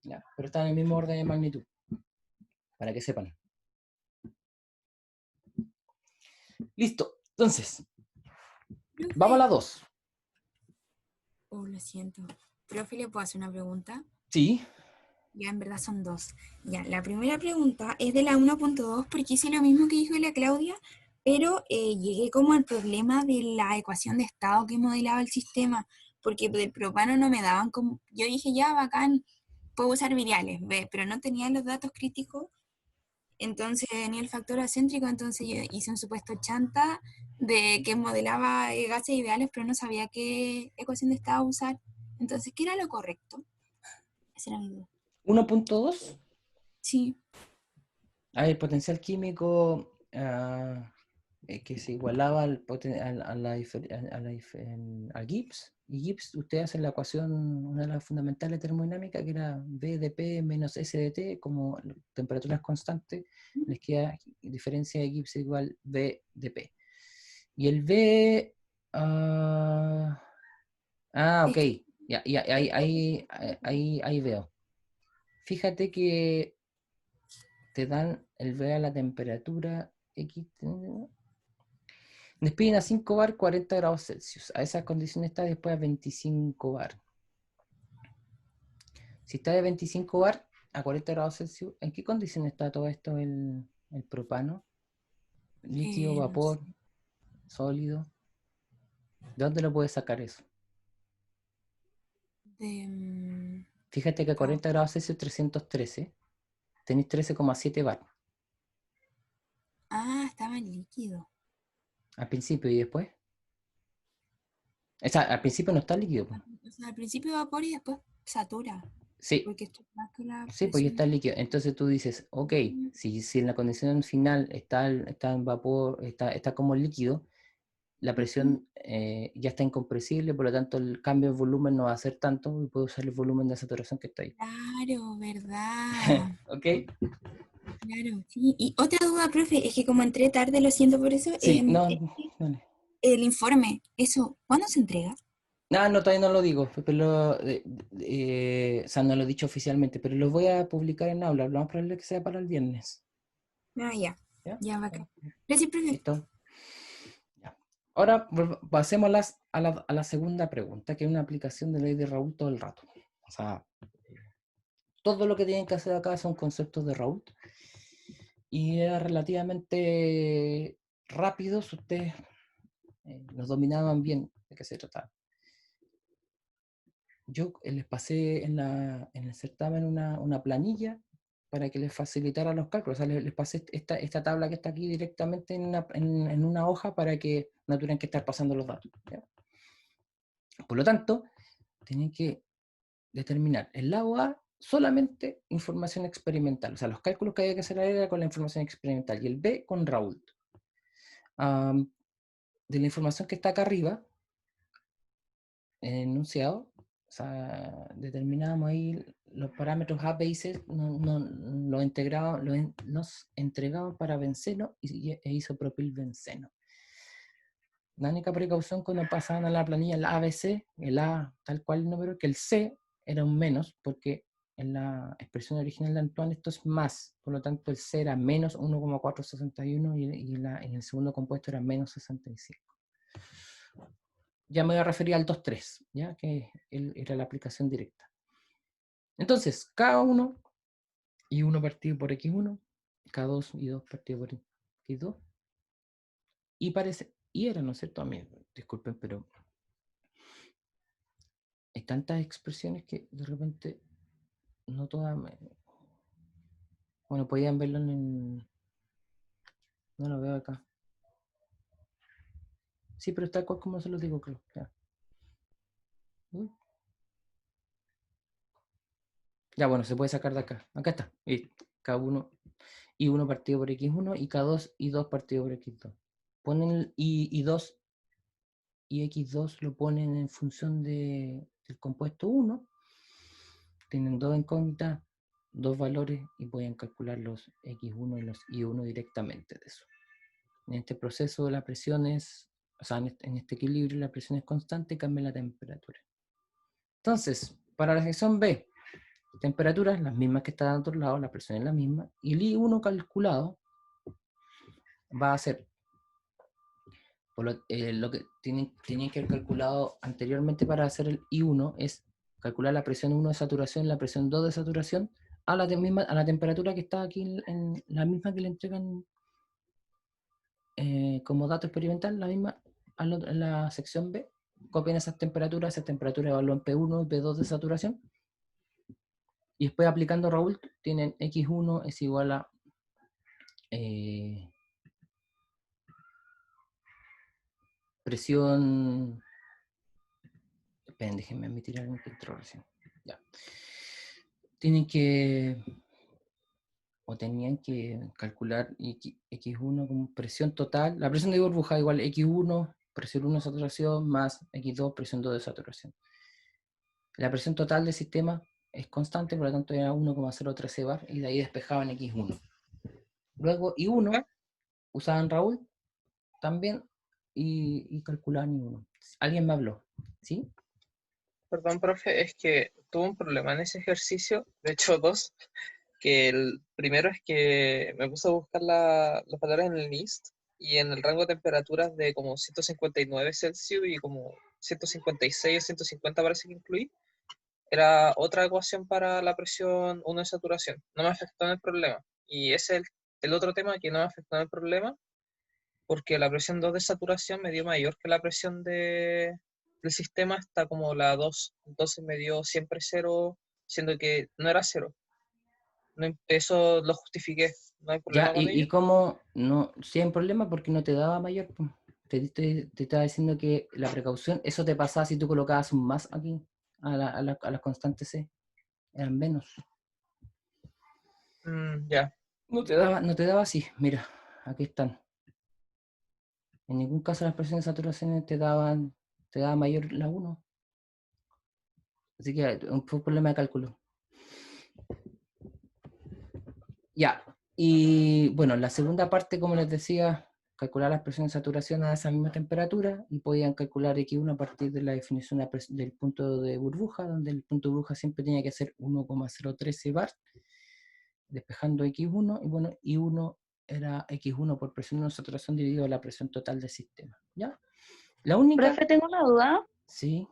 ¿Ya? Pero están en el mismo orden de magnitud, para que sepan. Listo, entonces, vamos a la 2. Oh, lo siento. Profe, ¿le puedo hacer una pregunta? Sí. Ya, en verdad son dos. Ya, la primera pregunta es de la 1.2 porque hice lo mismo que dijo la Claudia, pero llegué como al problema de la ecuación de estado que modelaba el sistema, porque del propano no me daban como... Yo dije, ya, bacán, puedo usar viriales, pero no tenía los datos críticos, entonces ni el factor acéntrico, entonces yo hice un supuesto chanta de que modelaba gases ideales, pero no sabía qué ecuación de estado usar. Entonces, ¿qué era lo correcto? Esa era mi duda. 1.2. Sí. El potencial químico que se igualaba al Gibbs. Y Gibbs, ustedes hacen la ecuación, una de las fundamentales de termodinámica, que era V de P menos S de T, como temperaturas constantes, les queda diferencia de Gibbs igual V de P. Y el V... ok. Ya, ahí veo. Fíjate que te dan el V a la temperatura X. Despiden a 5 bar 40 grados Celsius. A esas condiciones está después a 25 bar. Si está de 25 bar a 40 grados Celsius, ¿en qué condiciones está todo esto el propano? Líquido, vapor, no sé. Sólido. ¿De dónde lo puedes sacar eso? Fíjate que a 40 grados Celsius 313. Tenéis 13,7 bar. Ah, estaba en líquido. Al principio y después. O sea, al principio no está líquido. O sea, al principio vapor y después satura, Sí, porque esto es más que la sí, pues ya presión. está líquido. Entonces tú dices, ok, si en la condición final está en vapor, está como líquido, la presión ya está incompresible, por lo tanto el cambio de volumen no va a ser tanto y puedo usar el volumen de saturación que está ahí. Claro, verdad. ¿Ok? Claro, sí. Y otra duda, profe, es que como entré tarde, lo siento por eso, Sí, no, dale. el informe, eso, ¿cuándo se entrega? No, todavía no lo digo, pero o sea, no lo he dicho oficialmente, pero lo voy a publicar en aula. Lo más probable es que sea para el viernes. Ah, ya, ¿Ya? ya, bacán. Gracias, profe. Listo. Ya. Ahora pasemos a la segunda pregunta, que es una aplicación de ley de Raoult todo el rato. O sea, todo lo que tienen que hacer acá son conceptos de Raoult. Y era relativamente rápido si ustedes los dominaban bien de qué se trataba. Yo les pasé en el certamen una planilla para que les facilitara los cálculos. O sea, les pasé esta tabla que está aquí directamente en una hoja para que no tuvieran que estar pasando los datos. ¿Ya? Por lo tanto, tienen que determinar el lado A solamente información experimental. O sea, los cálculos que había que hacer era con la información experimental y el B con Raoult. De la información que está acá arriba, en el enunciado, o sea, determinábamos ahí los parámetros A, B y C, los entregaban para benceno e isopropilbenceno. La única precaución cuando pasaban a la planilla el ABC, el A tal cual el número, que el C era un menos, porque en la expresión original de Antoine esto es más, por lo tanto el C era menos 1,461 y en el segundo compuesto era menos 65. Ya me voy a referir al 2.3, ¿ya? Que era la aplicación directa. Entonces, K1 y 1 partido por X1, K2 y 2 partido por X2, y era, ¿no es cierto? A mí, disculpen, pero hay tantas expresiones que de repente no todas bueno, podían verlo no lo veo acá. Sí, pero está cual como se lo digo, creo. Ya. Ya, bueno, se puede sacar de acá. Acá está. K1 y 1 partido por X1 y K2 y 2 partido por X2. Ponen y 2 y X2 lo ponen en función del compuesto 1. Tienen dos incógnitas, dos valores y pueden calcular los X1 y los Y1 directamente de eso. En este proceso la presión es, o sea, en este equilibrio la presión es constante y cambia la temperatura. Entonces, para la sección B, temperaturas las mismas que están al otro lado, la presión es la misma, y el I1 calculado va a ser lo que tienen que haber calculado anteriormente para hacer el I1 es calcular la presión 1 de saturación, la presión 2 de saturación a la temperatura que está aquí, en la misma que le entregan como dato experimental, la misma en la sección B. Copian esas temperaturas evalúan P1 y P2 de saturación. Y después aplicando Raoult, tienen X1 es igual a presión. Esperen, déjenme emitir algún filtro recién. Ya. Tenían que calcular X1 como presión total. La presión de burbuja igual X1, presión 1 de saturación, más X2, presión 2 de saturación. La presión total del sistema es constante, por lo tanto era 1,013 bar, y de ahí despejaban X1. Luego I1 usaban Raoult también y calculaban I1. ¿Alguien me habló? ¿Sí? Perdón, profe, es que tuve un problema en ese ejercicio, de hecho dos, que el primero es que me puse a buscar los valores en el NIST y en el rango de temperaturas de como 159 Celsius y como 156 o 150 parece que incluí, era otra ecuación para la presión 1 de saturación. No me afectó en el problema. Y ese es el otro tema que no me afectó en el problema, porque la presión 2 de saturación me dio mayor que la presión del sistema hasta como la 2. Entonces me dio siempre 0, siendo que no era 0. No, eso lo justifiqué. No hay Ya, problema con ello. y cómo no, sí hay un problema porque no te daba mayor. Te estaba diciendo que la precaución, eso te pasaba si tú colocabas un más aquí, a la constante C. Eran menos. Ya. No te daba así. Mira, aquí están. En ningún caso las presiones de saturación te daba mayor la 1. Así que fue un problema de cálculo. Ya. Y bueno, la segunda parte, como les decía, calcular las presiones de saturación a esa misma temperatura y podían calcular X1 a partir de la definición del punto de burbuja, donde el punto de burbuja siempre tenía que ser 1,013 bar, despejando X1, y bueno, I1 era X1 por presión de saturación dividido la presión total del sistema. ¿Ya? La única... Profe, tengo una duda. Sí.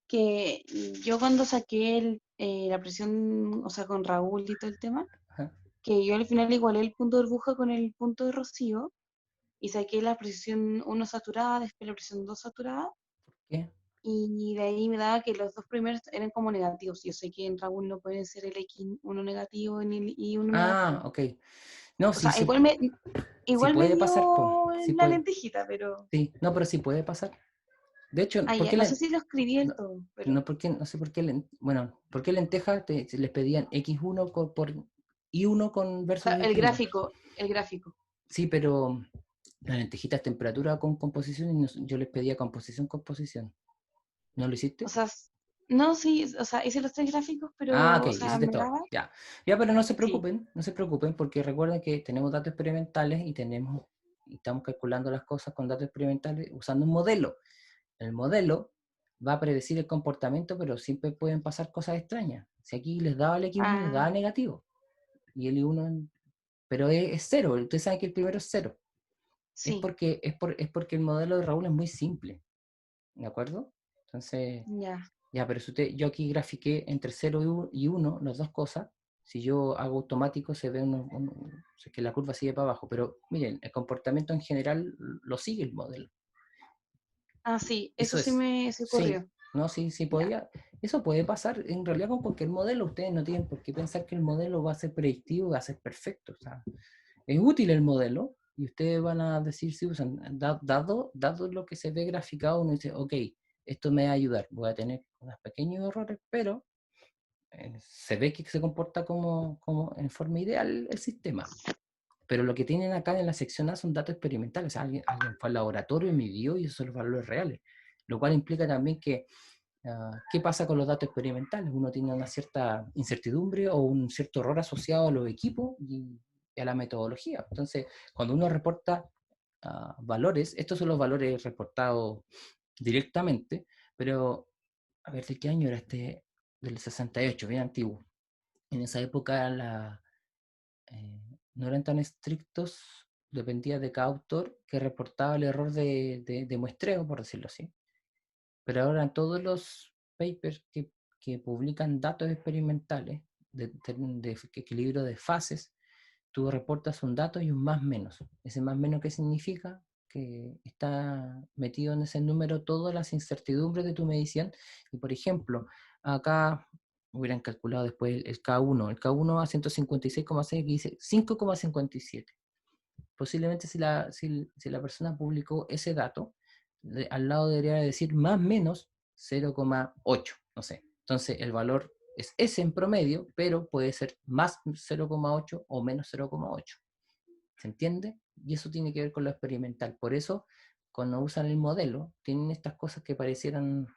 Que yo cuando saqué la presión, o sea, con Raúl y todo el tema, Ajá. que yo al final igualé el punto de burbuja con el punto de rocío y saqué la presión 1 saturada, después la presión 2 saturada. ¿Qué? Y de ahí me daba que los dos primeros eran como negativos. Yo sé que en Raúl no pueden ser el X1 negativo ni el Y1 negativo. Ok. No, O sí, sea, igual me puede pasar, dio sí la puede. lentejita, pero... Sí, no, pero sí puede pasar. De hecho, Ah, ¿por ya, qué no sé si lo escribí del todo, pero... no sé por qué, bueno, ¿por qué lenteja les pedían X1 por I1 con versus el X1? gráfico. Sí, pero la lentejita es temperatura con composición y yo les pedía composición. ¿No lo hiciste? O sea, no, sí, o sea, hice los 3 gráficos, Ah, pero, ok, o sea, hiciste me todo. daba... Ya, pero no se Sí. preocupen, porque recuerden que tenemos datos experimentales y estamos calculando las cosas con datos experimentales usando un modelo. El modelo va a predecir el comportamiento, pero siempre pueden pasar cosas extrañas. Si aquí les daba el X1, les daba negativo. Y el I1, pero es cero. Ustedes saben que el primero es cero. Sí. Es porque el modelo de Raúl es muy simple. ¿De acuerdo? Entonces, ya, pero yo aquí grafiqué entre 0 y 1, las dos cosas. Si yo hago automático, se ve que la curva sigue para abajo. Pero miren, el comportamiento en general lo sigue el modelo. Ah, sí, eso Eso sí es. me ocurrió. Sí, no, sí podía. Eso puede pasar en realidad con cualquier modelo. Ustedes no tienen por qué pensar que el modelo va a ser predictivo, va a ser perfecto. O sea, es útil el modelo y ustedes van a decir, sí, pues, dado lo que se ve graficado, uno dice, ok, esto me va a ayudar. Voy a tener unos pequeños errores, pero se ve que se comporta como en forma ideal el sistema. Pero lo que tienen acá en la sección A son datos experimentales. O sea, alguien fue al laboratorio y midió y esos son los valores reales. Lo cual implica también que, ¿qué pasa con los datos experimentales? Uno tiene una cierta incertidumbre o un cierto error asociado a los equipos y a la metodología. Entonces, cuando uno reporta valores, estos son los valores reportados directamente, pero, a ver, ¿de qué año era este? Del 68, bien antiguo. En esa época no eran tan estrictos, dependía de cada autor que reportaba el error de muestreo, por decirlo así. Pero ahora todos los papers que publican datos experimentales de equilibrio de fases, tú reportas un dato y un más menos. Ese más menos, ¿qué significa? Que está metido en ese número todas las incertidumbres de tu medición. Y por ejemplo, acá hubieran calculado después el K1. El K1 a 156,6 que dice 5,57. Posiblemente si la persona publicó ese dato, al lado debería decir más menos 0,8, no sé. Entonces el valor es ese en promedio, pero puede ser más 0,8 o menos 0,8. ¿Se entiende? Y eso tiene que ver con lo experimental. Por eso, cuando usan el modelo, tienen estas cosas que parecieran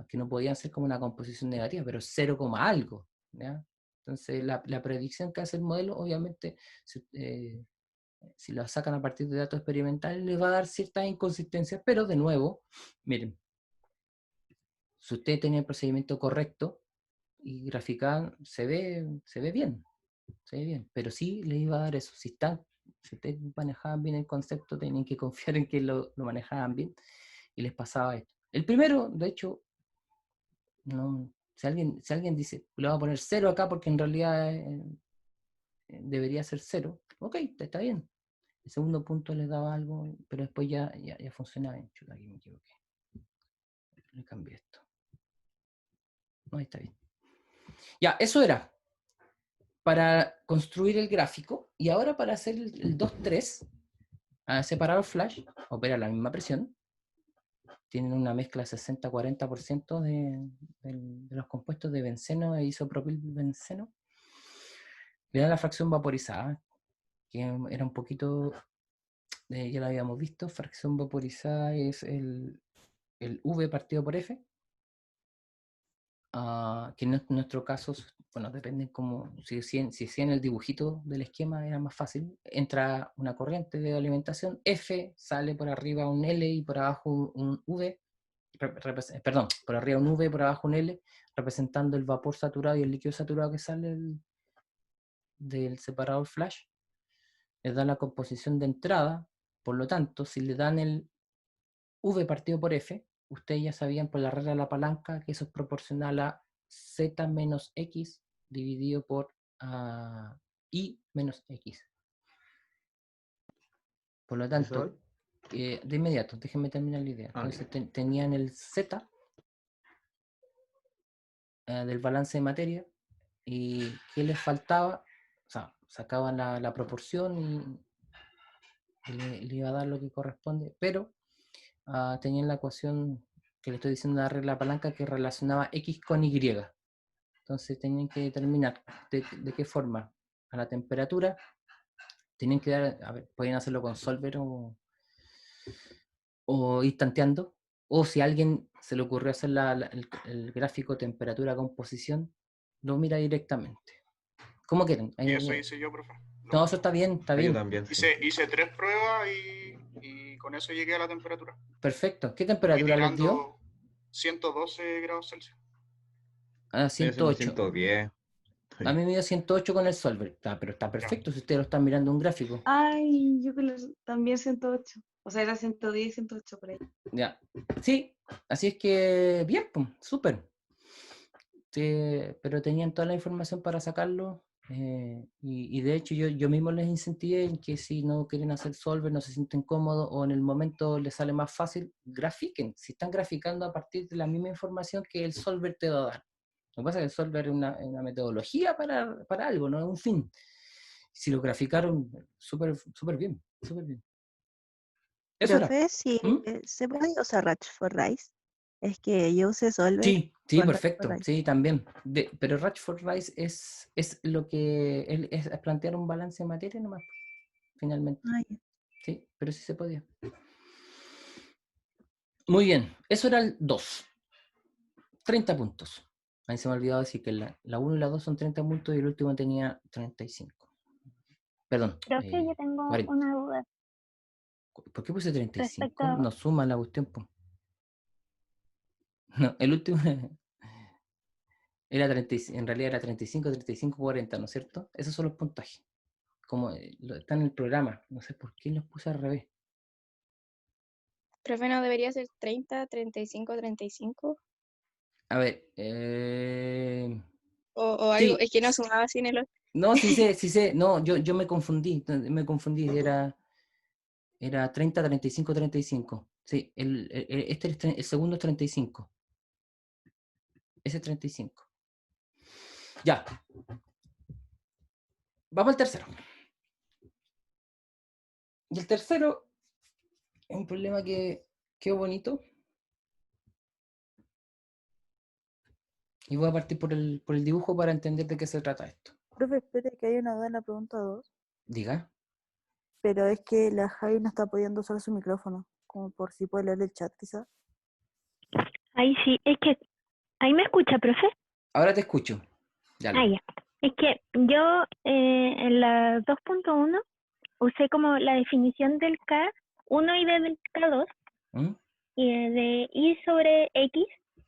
que no podían ser como una composición negativa, pero 0, algo. ¿Ya? Entonces, la predicción que hace el modelo, obviamente, si lo sacan a partir de datos experimentales, les va a dar ciertas inconsistencias, pero de nuevo, miren, si usted tiene el procedimiento correcto y graficaban, se ve bien, pero sí les iba a dar eso. Si ustedes manejaban bien el concepto, tenían que confiar en que lo manejaban bien y les pasaba esto. El primero, de hecho, no, si alguien dice, le voy a poner 0 acá porque en realidad debería ser 0, ok, está bien. El segundo punto les daba algo, pero después ya funcionaba bien. Chuta, aquí me equivoqué. Le cambié esto. No, ahí está bien. Ya, eso era para construir el gráfico. Y ahora para hacer el 2-3, separar el flash, opera la misma presión. tienen una mezcla 60-40% de los compuestos de benceno e isopropilbenceno, le dan la fracción vaporizada, que era un poquito, ya lo habíamos visto. Fracción vaporizada es el V partido por F, que en nuestro caso, bueno, depende como, si en el dibujito del esquema era más fácil, entra una corriente de alimentación, F, sale por arriba un L y por abajo un V, perdón, por arriba un V y por abajo un L, representando el vapor saturado y el líquido saturado que sale del separador flash. Les da la composición de entrada. Por lo tanto, si le dan el V partido por F, ustedes ya sabían por la regla de la palanca que eso es proporcional a Z menos X dividido por Y menos X. Por lo tanto, de inmediato, déjenme terminar la idea. Entonces tenían el Z del balance de materia, y ¿qué les faltaba? O sea, sacaban la proporción y le iba a dar lo que corresponde, pero tenían la ecuación que le estoy diciendo, la regla de palanca, que relacionaba X con Y. Entonces tenían que determinar de qué forma. A la temperatura tenían que dar, a ver, podían hacerlo con solver o ir tanteando, o si a alguien se le ocurrió hacer el gráfico temperatura-composición, lo mira directamente. ¿Cómo quieren? Y eso hice yo, profe. No, eso está bien, está bien. Yo también. Hice 3 pruebas y con eso llegué a la temperatura. Perfecto. ¿Qué temperatura les dio? 112 grados Celsius. 108. 110. A mí me dio 108 con el solver. Pero está perfecto si ustedes lo están mirando en un gráfico. Ay, yo también 108. O sea, era 110 y 108 por ahí. Ya. Sí, así es que bien, pues, súper. Pero tenían toda la información para sacarlo. Y de hecho yo mismo les incentivé en que si no quieren hacer solver, no se sienten cómodos o en el momento les sale más fácil, grafiquen. Si están graficando a partir de la misma información que el solver te va a dar. Lo que pasa es que el solver es una metodología para algo, no es un fin. Si lo graficaron, súper bien, súper bien. Eso era. Profe, si se puede usar Ratch4Rise. Es que yo usé Solver. Sí, con perfecto. Ratch4Rise. Sí, también. Pero Ratch4Rise es lo que es plantear un balance de materia nomás, finalmente. Sí, pero sí se podía. Muy bien, eso era el 2. 30 puntos. Ahí se me ha olvidado decir que la 1 y la 2 son 30 puntos y el último tenía 35. Perdón. Profe, yo tengo 40. una duda. ¿Por qué puse 35? Respecto a- No suma la cuestión, po. No, el último era 35, en realidad era 35, 35, 40, ¿no es cierto? Esos son los puntajes. Como está en el programa, no sé por qué los puse al revés. Profe, ¿no debería ser 30, 35, 35? A ver, O algo, sí. es que no sumaba así en el otro. No, sí sé, no, yo me confundí, era 30, 35, 35. Sí, el segundo es 35. Ese es 35. Ya. Vamos al tercero. Y el tercero es un problema que quedó bonito. Y voy a partir por el dibujo para entender de qué se trata esto. Profe, espere que hay una duda en la pregunta 2. Diga. Pero es que la Javi no está pudiendo usar su micrófono. Como por si puede leer el chat, quizás. Ahí sí, es que, ¿ahí me escucha, profe? Ahora te escucho. Dale. Ah, ya. Es que yo en la 2.1 usé como la definición del K1 y del K2 ¿Mm? y de Y sobre X,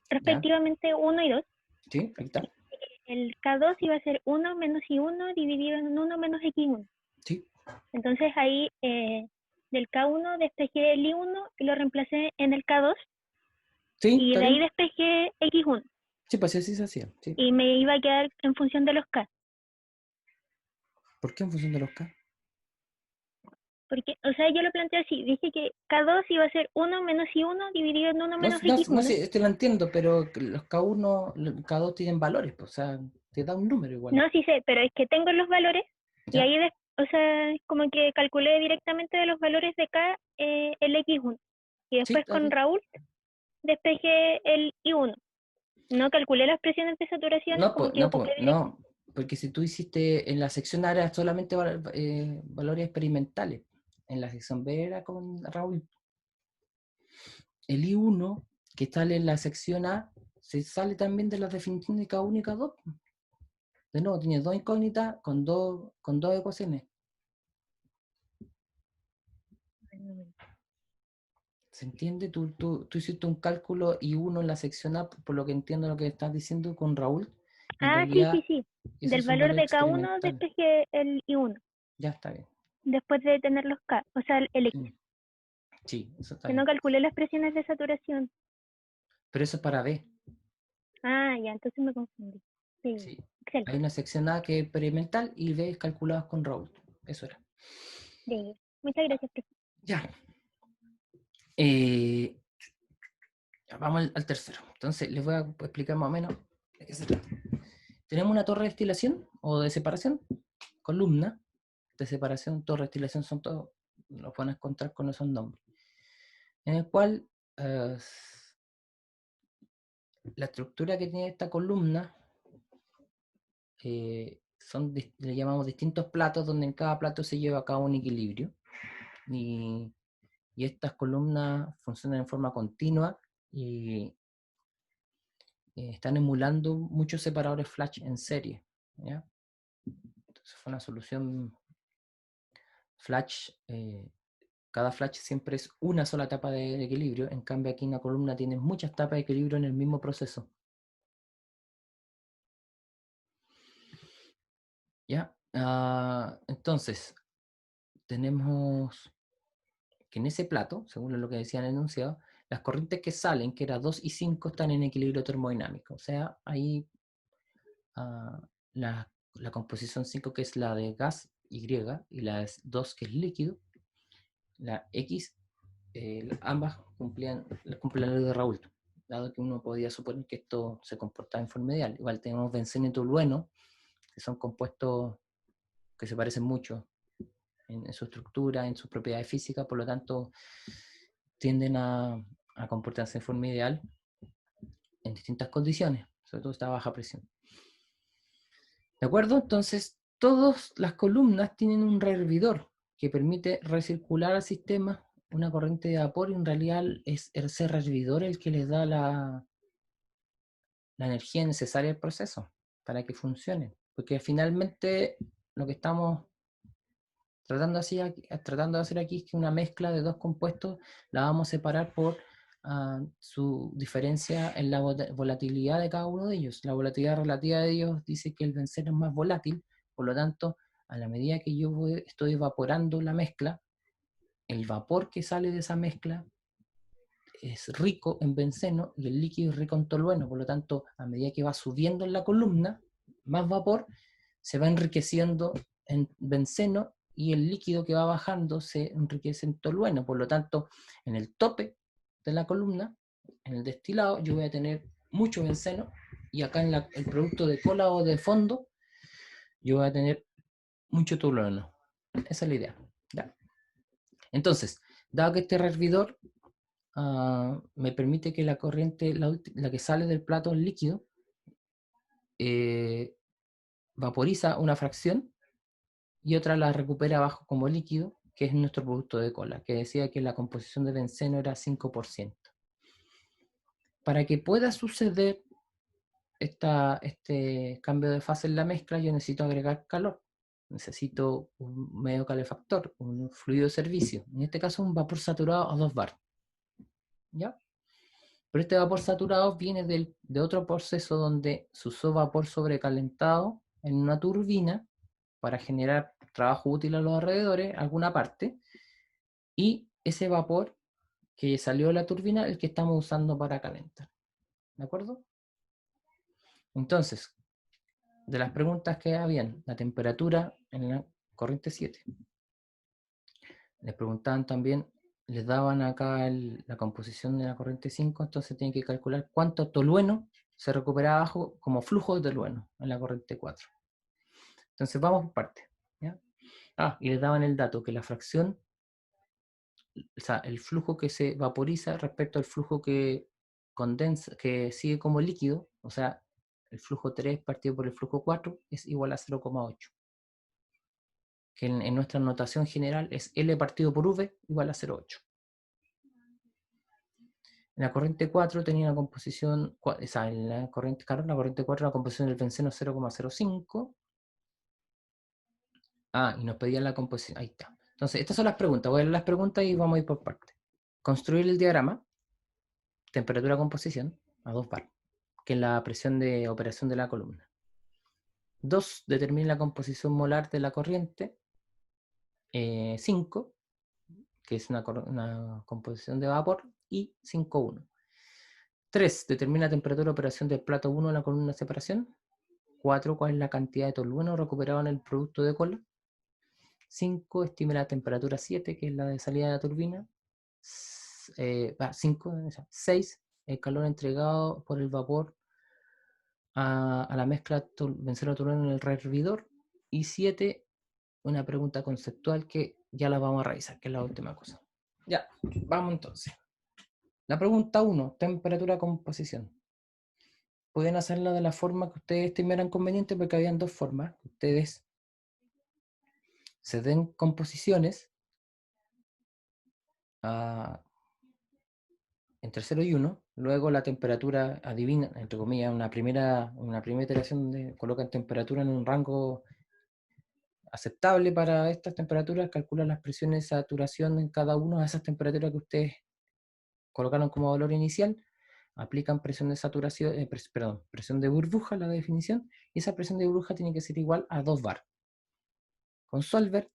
respectivamente 1 y 2. Sí, ahí está. El K2 iba a ser 1 menos I1 dividido en 1 menos X1. Sí. Entonces ahí del K1 despejé el I1 y lo reemplacé en el K2. Sí, Y está de ahí bien. despejé X1. Sí, pues así se hacía. Sí. Y me iba a quedar en función de los K. ¿Por qué en función de los K? Porque, o sea, yo lo planteé así. Dije que K2 iba a ser 1 menos I1 dividido en 1 menos X1. No, sí, lo entiendo, pero los K1, K2 tienen valores, pues, o sea, te da un número igual. No, sí sé, pero es que tengo los valores Ya. y ahí, o sea, como que calculé directamente de los valores de K el X1. Y después está con bien. Raúl despejé el I1. No calculé las presiones de saturación, No, como que ocupé no, porque si tú hiciste en la sección A era solamente valores experimentales, en la sección B era con Raúl. El I1 que sale en la sección A se sale también de las definiciones de K1 y K2. De nuevo, tienes dos incógnitas con dos ecuaciones. ¿Se entiende? Tú hiciste un cálculo I1 en la sección A, por lo que entiendo lo que estás diciendo con Raúl. En realidad, sí. esos Del son valor valores de K1 experimentales. despejé el I1. Ya está bien. Después de tener los K, o sea, el X. Sí, eso está Que bien. no calculé las presiones de saturación. Pero eso es para B. Ah, ya, entonces me confundí. Sí, Sí. excelente. Hay una sección A que es experimental y B es calculados con Raúl. Eso era. Bien. Muchas gracias, profe. Ya. Ya, vamos al tercero. Entonces, les voy a explicar más o menos de qué se trata. Tenemos una torre de destilación o de separación, columna de separación, torre de destilación, son todos, los pueden encontrar con esos nombres, en el cual la estructura que tiene esta columna le llamamos distintos platos, donde en cada plato se lleva a cabo un equilibrio, y estas columnas funcionan en forma continua y están emulando muchos separadores flash en serie, ¿ya? Entonces fue una solución flash. Cada flash siempre es una sola etapa de equilibrio, en cambio aquí en la columna tienes muchas etapas de equilibrio en el mismo proceso. ¿Ya? Entonces, tenemos que en ese plato, según lo que decía en el enunciado, las corrientes que salen, que era 2 y 5, están en equilibrio termodinámico. O sea, ahí la composición 5, que es la de gas Y, y la 2, que es líquido, la X, ambas cumplen la ley de Raoult, dado que uno podía suponer que esto se comportaba en forma ideal. Igual tenemos benceno y tolueno, que son compuestos que se parecen mucho en su estructura, en sus propiedades físicas, por lo tanto tienden a comportarse en forma ideal en distintas condiciones, sobre todo esta baja presión. ¿De acuerdo? Entonces, todas las columnas tienen un rehervidor que permite recircular al sistema una corriente de vapor, y en realidad es ese rehervidor el que les da la energía necesaria al proceso para que funcione. Porque finalmente lo que estamos tratando de hacer aquí es que una mezcla de dos compuestos la vamos a separar por su diferencia en la volatilidad de cada uno de ellos. La volatilidad relativa de ellos dice que el benceno es más volátil, por lo tanto, a la medida que yo estoy evaporando la mezcla, el vapor que sale de esa mezcla es rico en benceno y el líquido es rico en tolueno, por lo tanto, a medida que va subiendo en la columna, más vapor se va enriqueciendo en benceno, y el líquido que va bajando se enriquece en tolueno. Por lo tanto, en el tope de la columna, en el destilado, yo voy a tener mucho benceno, y acá en el producto de cola o de fondo, yo voy a tener mucho tolueno. Esa es la idea. ¿Ya? Entonces, dado que este rehervidor me permite que la corriente, la que sale del plato en líquido, vaporiza una fracción y otra la recupera abajo como líquido, que es nuestro producto de cola, que decía que la composición de benceno era 5%. Para que pueda suceder este cambio de fase en la mezcla, yo necesito agregar calor. Necesito un medio calefactor, un fluido de servicio. En este caso, un vapor saturado a 2 bar. ¿Ya? Pero este vapor saturado viene de otro proceso donde se usó vapor sobrecalentado en una turbina para generar trabajo útil a los alrededores, alguna parte, y ese vapor que salió de la turbina es el que estamos usando para calentar. ¿De acuerdo? Entonces, de las preguntas que habían, la temperatura en la corriente 7. Les preguntaban también, les daban acá la composición de la corriente 5, entonces tienen que calcular cuánto tolueno se recupera abajo como flujo de tolueno en la corriente 4. Entonces vamos por partes. ¿Ya? Y les daban el dato que la fracción, o sea, el flujo que se vaporiza respecto al flujo que condensa, que sigue como líquido, o sea, el flujo 3 partido por el flujo 4 es igual a 0,8. Que en nuestra notación general es L partido por V igual a 0,8. En la corriente 4 tenía una composición, o sea, en la corriente 4 la composición del benceno 0,05. Y nos pedían la composición, ahí está. Entonces, estas son las preguntas, voy a leer las preguntas y vamos a ir por partes. Construir el diagrama, temperatura composición, a 2 bar, que es la presión de operación de la columna. 2, determina la composición molar de la corriente. 5, que es una composición de vapor, y 5,1. 3, determina la temperatura de operación del plato 1 en la columna de separación. 4, cuál es la cantidad de tolueno recuperado en el producto de cola. 5, estima la temperatura 7, que es la de salida de la turbina. 6, el calor entregado por el vapor a la mezcla benceno-tolueno en el rehervidor. Y 7, una pregunta conceptual que ya la vamos a revisar, que es la última cosa. Ya, vamos entonces. La pregunta 1, temperatura composición. Pueden hacerla de la forma que ustedes estimaran conveniente, porque habían dos formas. Ustedes se den composiciones entre 0 y 1, luego la temperatura adivina, entre comillas, una primera iteración donde colocan temperatura en un rango aceptable para estas temperaturas, calculan las presiones de saturación en cada una de esas temperaturas que ustedes colocaron como valor inicial, aplican presión de saturación, presión de burbuja, la definición, y esa presión de burbuja tiene que ser igual a 2 bar. Con Solver,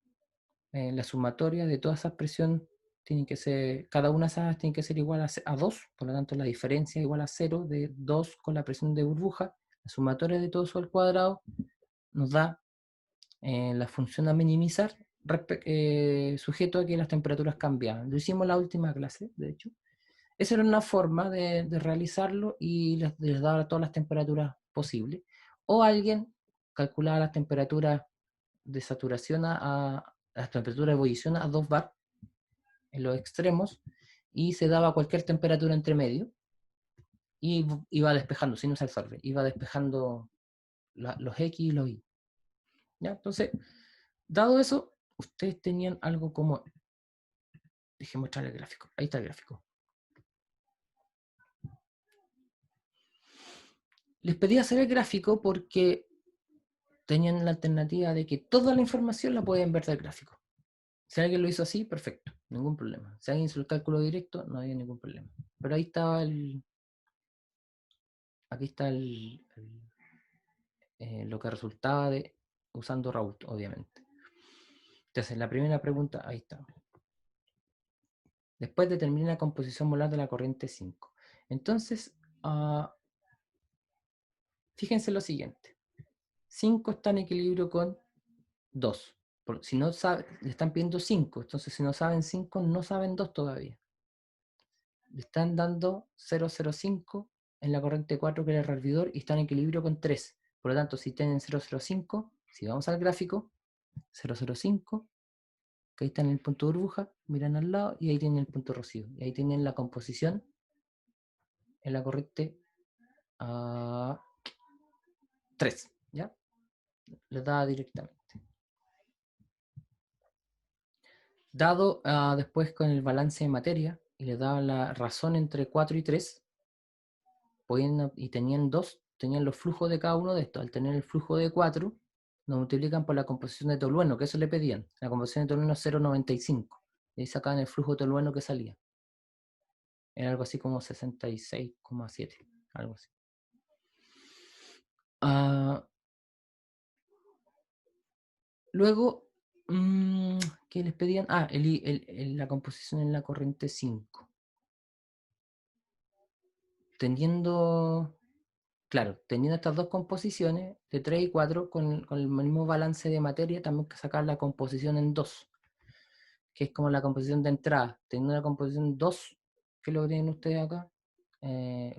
la sumatoria de toda esa presión tiene que ser, cada una de esas tiene que ser igual a 2, por lo tanto la diferencia es igual a 0 de 2 con la presión de burbuja. La sumatoria de todo eso al cuadrado nos da la función a minimizar sujeto a que las temperaturas cambiaban. Lo hicimos en la última clase, de hecho. Esa era una forma de realizarlo y les daba todas las temperaturas posibles. O alguien calculaba las temperaturas de saturación las temperaturas de ebullición a 2 bar en los extremos y se daba cualquier temperatura entre medio y iba despejando, sin usar solver, iba despejando los X y los Y. ¿Ya? Entonces, dado eso, ustedes tenían algo como... Déjenme mostrar el gráfico. Ahí está el gráfico. Les pedí hacer el gráfico porque tenían la alternativa de que toda la información la pueden ver del gráfico. Si alguien lo hizo así, perfecto, ningún problema. Si alguien hizo el cálculo directo, no había ningún problema. Pero ahí estaba aquí está lo que resultaba de usando Raoult, obviamente. Entonces, la primera pregunta, ahí está. Después determina la composición molar de la corriente 5. Entonces, fíjense lo siguiente. 5 está en equilibrio con 2. Si no saben, le están pidiendo 5, entonces si no saben 5, no saben 2 todavía. Le están dando 0,05 en la corriente 4 que era el rehervidor y está en equilibrio con 3. Por lo tanto, si tienen 0,05, si vamos al gráfico, 0,05, que ahí está en el punto de burbuja, miran al lado y ahí tienen el punto rocío. Y ahí tienen la composición en la corriente 3, ¿ya? Les da directamente. Dado después con el balance de materia, y les daba la razón entre 4 y 3, y tenían 2, tenían los flujos de cada uno de estos. Al tener el flujo de 4, nos multiplican por la composición de tolueno, que eso le pedían. La composición de tolueno es 0,95. Y ahí sacaban el flujo de tolueno que salía. Era algo así como 66,7, algo así. Luego, ¿qué les pedían? La composición en la corriente 5. Teniendo estas dos composiciones, de 3 y 4, con el mismo balance de materia, también que sacar la composición en 2, que es como la composición de entrada. Teniendo una composición 2, que lo tienen ustedes acá,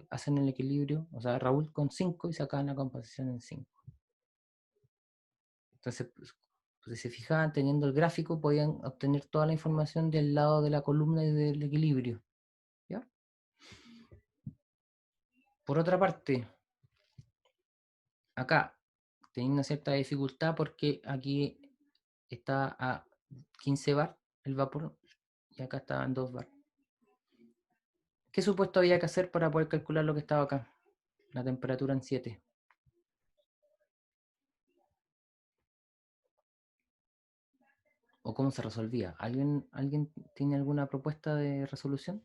hacen el equilibrio, o sea, Raoult con 5 y sacan la composición en 5. Entonces, pues, si se fijaban, teniendo el gráfico, podían obtener toda la información del lado de la columna y del equilibrio. ¿Ya? Por otra parte, acá tenía una cierta dificultad porque aquí está a 15 bar el vapor y acá estaba en 2 bar. ¿Qué supuesto había que hacer para poder calcular lo que estaba acá? La temperatura en 7. ¿O cómo se resolvía? ¿Alguien tiene alguna propuesta de resolución?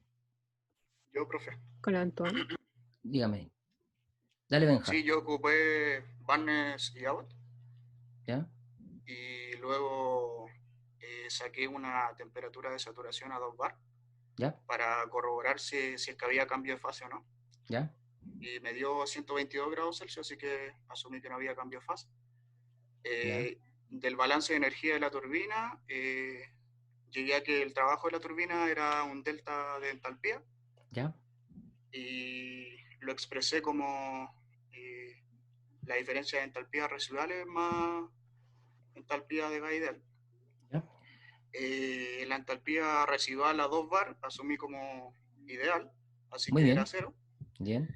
Yo, profe. Con Antoine. Dígame. Dale, Benja. Sí, yo ocupé Barnes y Abbott ¿Ya? y luego saqué una temperatura de saturación a 2 bar ¿Ya? para corroborar si es que había cambio de fase o no. ¿Ya? Y me dio 122 grados Celsius, así que asumí que no había cambio de fase. Del balance de energía de la turbina, llegué a que el trabajo de la turbina era un delta de entalpía ¿Ya? y lo expresé como la diferencia de entalpías residuales más entalpía de gas ideal. ¿Ya? La entalpía residual a 2 bar asumí como ideal, así Muy que bien. era 0. Bien.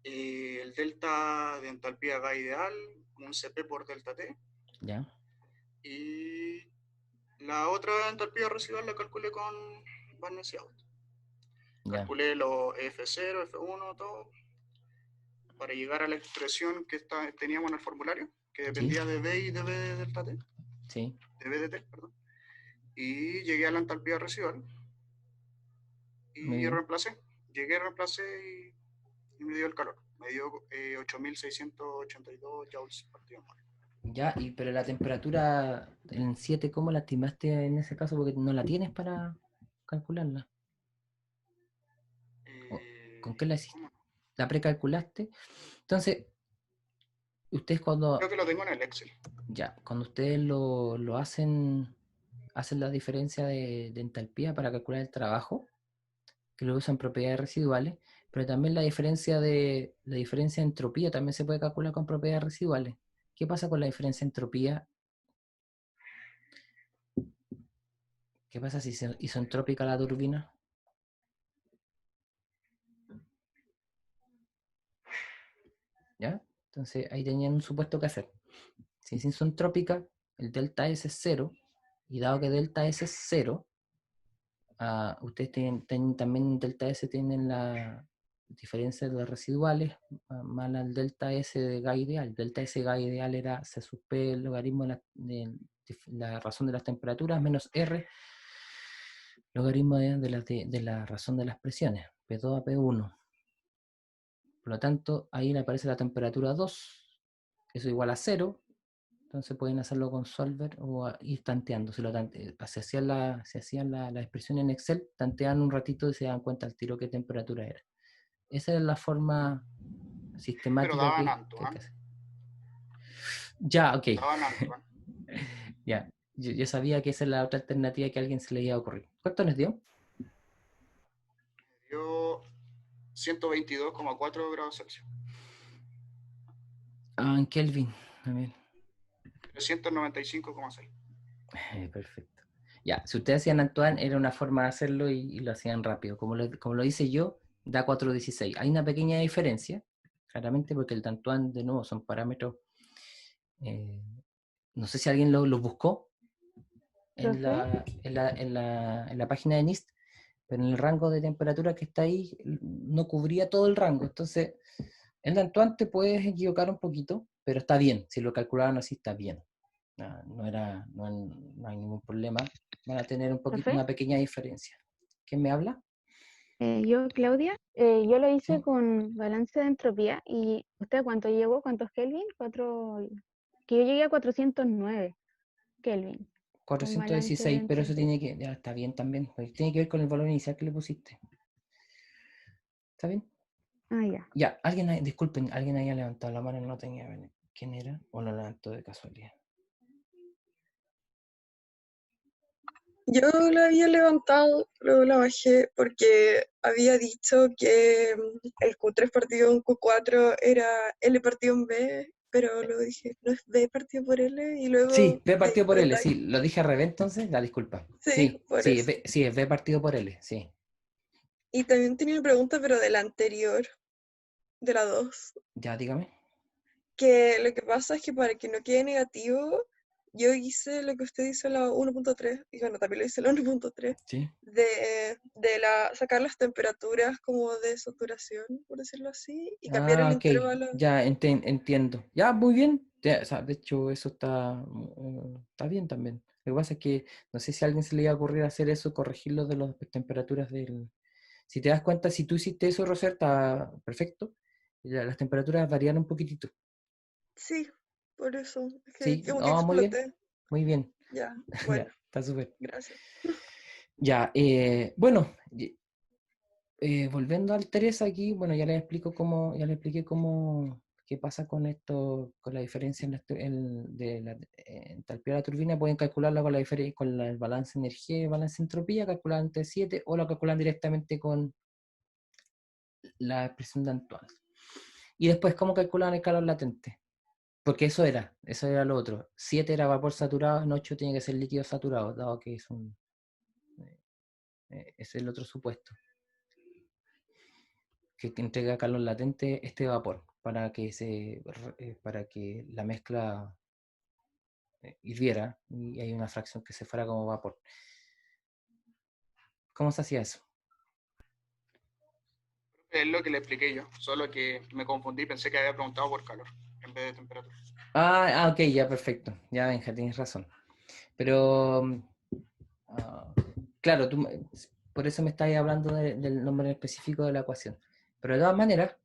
El delta de entalpía gas ideal, un CP por delta T. ¿Ya? Y la otra entalpía residual la calculé con Barnes y Abbott. Ya. Calculé los F0, F1, todo, para llegar a la expresión que teníamos en el formulario, que dependía de B y de B de delta T. Sí. De B de T, perdón. Y llegué a la entalpía residual Muy y bien. reemplacé. Llegué, reemplacé y me dio el calor. Me dio 8.682 joules partido mole. Ya, pero la temperatura en 7, ¿cómo la estimaste en ese caso? Porque no la tienes para calcularla. ¿Con qué la hiciste? ¿La precalculaste? Entonces, ustedes cuando... Creo que lo tengo en el Excel. Ya, cuando ustedes lo hacen la diferencia de entalpía para calcular el trabajo, que lo usan propiedades residuales, pero también la diferencia de entropía también se puede calcular con propiedades residuales. ¿Qué pasa con la diferencia de entropía? ¿Qué pasa si se hizo entrópica la turbina? ¿Ya? Entonces ahí tenían un supuesto que hacer. Si se hizo entrópica, el delta S es 0, y dado que delta S es 0, ustedes tienen también delta S, tienen la diferencia de los residuales más el delta S de gas ideal. Delta S de gas ideal era C sub P, el logaritmo de la razón de las temperaturas, menos R, logaritmo de la razón de las presiones, P2 a P1. Por lo tanto, ahí le aparece la temperatura 2, eso igual a 0, entonces pueden hacerlo con Solver o ir tanteando. Se hacían la expresión en Excel, tantean un ratito y se dan cuenta al tiro qué temperatura era. Esa es la forma sistemática Pero daban que Antoine. hay que hacer. Ya, ok. Daban Antoine. Ya, yo sabía que esa es la otra alternativa que a alguien se le iba a ocurrir. ¿Cuánto les dio? Dio 122,4 grados Celsius. En Kelvin también. 395,6. Perfecto. Ya, si ustedes hacían Antoine, era una forma de hacerlo y lo hacían rápido. Como lo hice yo, da 416. Hay una pequeña diferencia, claramente, porque el de Antoine, de nuevo, son parámetros. No sé si alguien lo buscó en la página de NIST, pero en el rango de temperatura que está ahí no cubría todo el rango. Entonces, el de Antoine te puedes equivocar un poquito, pero está bien. Si lo calcularon así, está bien. No hay ningún problema. Van a tener una pequeña diferencia. ¿Quién me habla? Yo, Claudia, yo lo hice con balance de entropía. ¿Y usted cuánto llegó? ¿Cuántos Kelvin? Que yo llegué a 409 Kelvin. 416, pero eso tiene que... Ya, está bien también. Tiene que ver con el valor inicial que le pusiste. ¿Está bien? Ah, ya. Ya, disculpen, alguien había levantado la mano y no tenía... ¿Quién era? ¿O lo levantó de casualidad? Yo la había levantado, luego la bajé porque había dicho que el Q3 partido en Q4 era L partido en B, pero luego dije, no es B partido por L, y luego... Sí, B partido por L, sí. ¿Lo dije al revés entonces? La disculpa. Sí, por eso. Es B partido por L, sí. Y también tenía una pregunta, pero de la anterior. de la 2, Ya, dígame. que lo que pasa es que para que no quede negativo, yo hice lo que usted hizo en la 1.3, y bueno, también lo hice en la 1.3, Sí. de sacar las temperaturas como de saturación, por decirlo así, y cambiar el Ok, intervalo. ya entiendo. Ya, muy bien. O sea, de hecho, eso está bien también. Lo que pasa es que no sé si a alguien se le iba a ocurrir hacer eso, corregirlo de las temperaturas del... Si te das cuenta, si tú hiciste eso, Roser, está perfecto. Las temperaturas varían un poquitito. Sí, por eso, es que Sí, como que no, muy bien. exploté. Muy bien. Ya, Ya, bueno, está súper. gracias. Ya, bueno, volviendo al Teresa aquí, bueno, ya le expliqué qué pasa con esto, con la diferencia de la entalpía de la turbina. Pueden calcularla con el balance de energía y el balance de entropía, calcular entre 7, o la calculan directamente con la expresión de Antoine. Y después, ¿cómo calculan el calor latente? Porque eso era lo otro. 7 era vapor saturado, en 8 tiene que ser líquido saturado, dado que es el otro supuesto, que entrega calor latente este vapor para que la mezcla hirviera y hay una fracción que se fuera como vapor. ¿Cómo se hacía eso? Es lo que le expliqué yo, solo que me confundí, pensé que había preguntado por calor en vez de temperatura. Ok, ya, perfecto. Ya, Benja, tienes razón. Pero, claro, por eso me estáis hablando del nombre específico de la ecuación. Pero de todas maneras,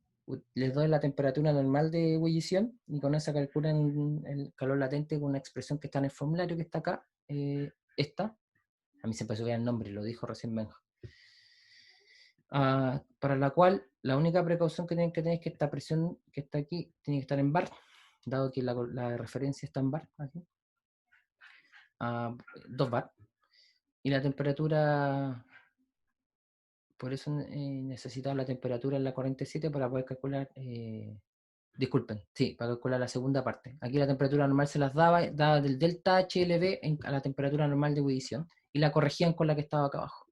les doy la temperatura normal de ebullición y con eso calculan el calor latente con una expresión que está en el formulario que está acá. Esta. A mí se me olvidó el nombre, lo dijo recién Benja. Para la cual la única precaución que tienen que tener es que esta presión que está aquí tiene que estar en bar, dado que la referencia está en bar, aquí, 2 bar, y la temperatura, por eso necesitaba la temperatura en la corriente 7 para poder calcular, disculpen, sí, para calcular la segunda parte. Aquí la temperatura normal se las daba del delta HLB a la temperatura normal de ebullición, y la corregían con la que estaba acá abajo,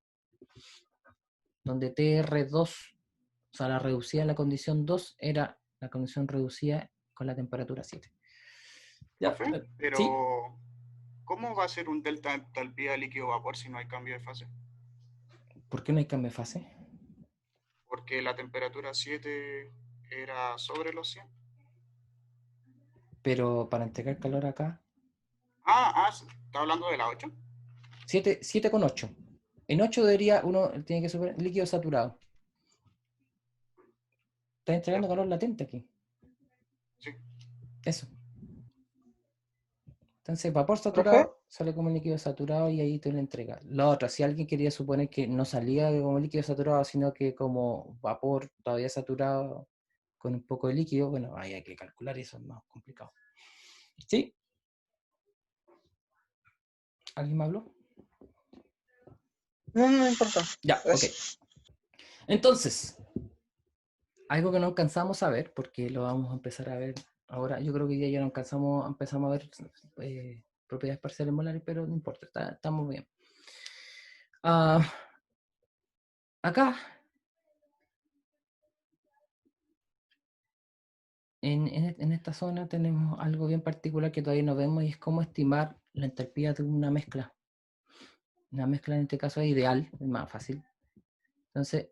donde TR2, o sea, la reducida en la condición 2 era la condición reducida con la temperatura 7. Ya, Profe, pero sí, ¿cómo va a ser un delta de entalpía líquido-vapor si no hay cambio de fase? ¿por qué no hay cambio de fase? Porque la temperatura 7 era sobre los 100. Pero para entregar calor acá, ¿está hablando de la 8? 7 con 8. En 8 debería uno tiene que superar líquido saturado. Está entregando calor latente aquí. Sí. Eso. Entonces, vapor ¿Profe? saturado sale como líquido saturado y ahí te lo entrega. La otra, si alguien quería suponer que no salía como líquido saturado, sino que como vapor todavía saturado con un poco de líquido, bueno, ahí hay que calcular, eso es más complicado. ¿Sí? ¿Alguien me habló? No importa. Ya, ok. Entonces, algo que no alcanzamos a ver, porque lo vamos a empezar a ver ahora, yo creo que ya no empezamos a ver propiedades parciales molares, pero no importa, estamos bien. Acá, en esta zona tenemos algo bien particular que todavía no vemos y es cómo estimar la entalpía de una mezcla. Una mezcla en este caso es ideal, es más fácil. Entonces,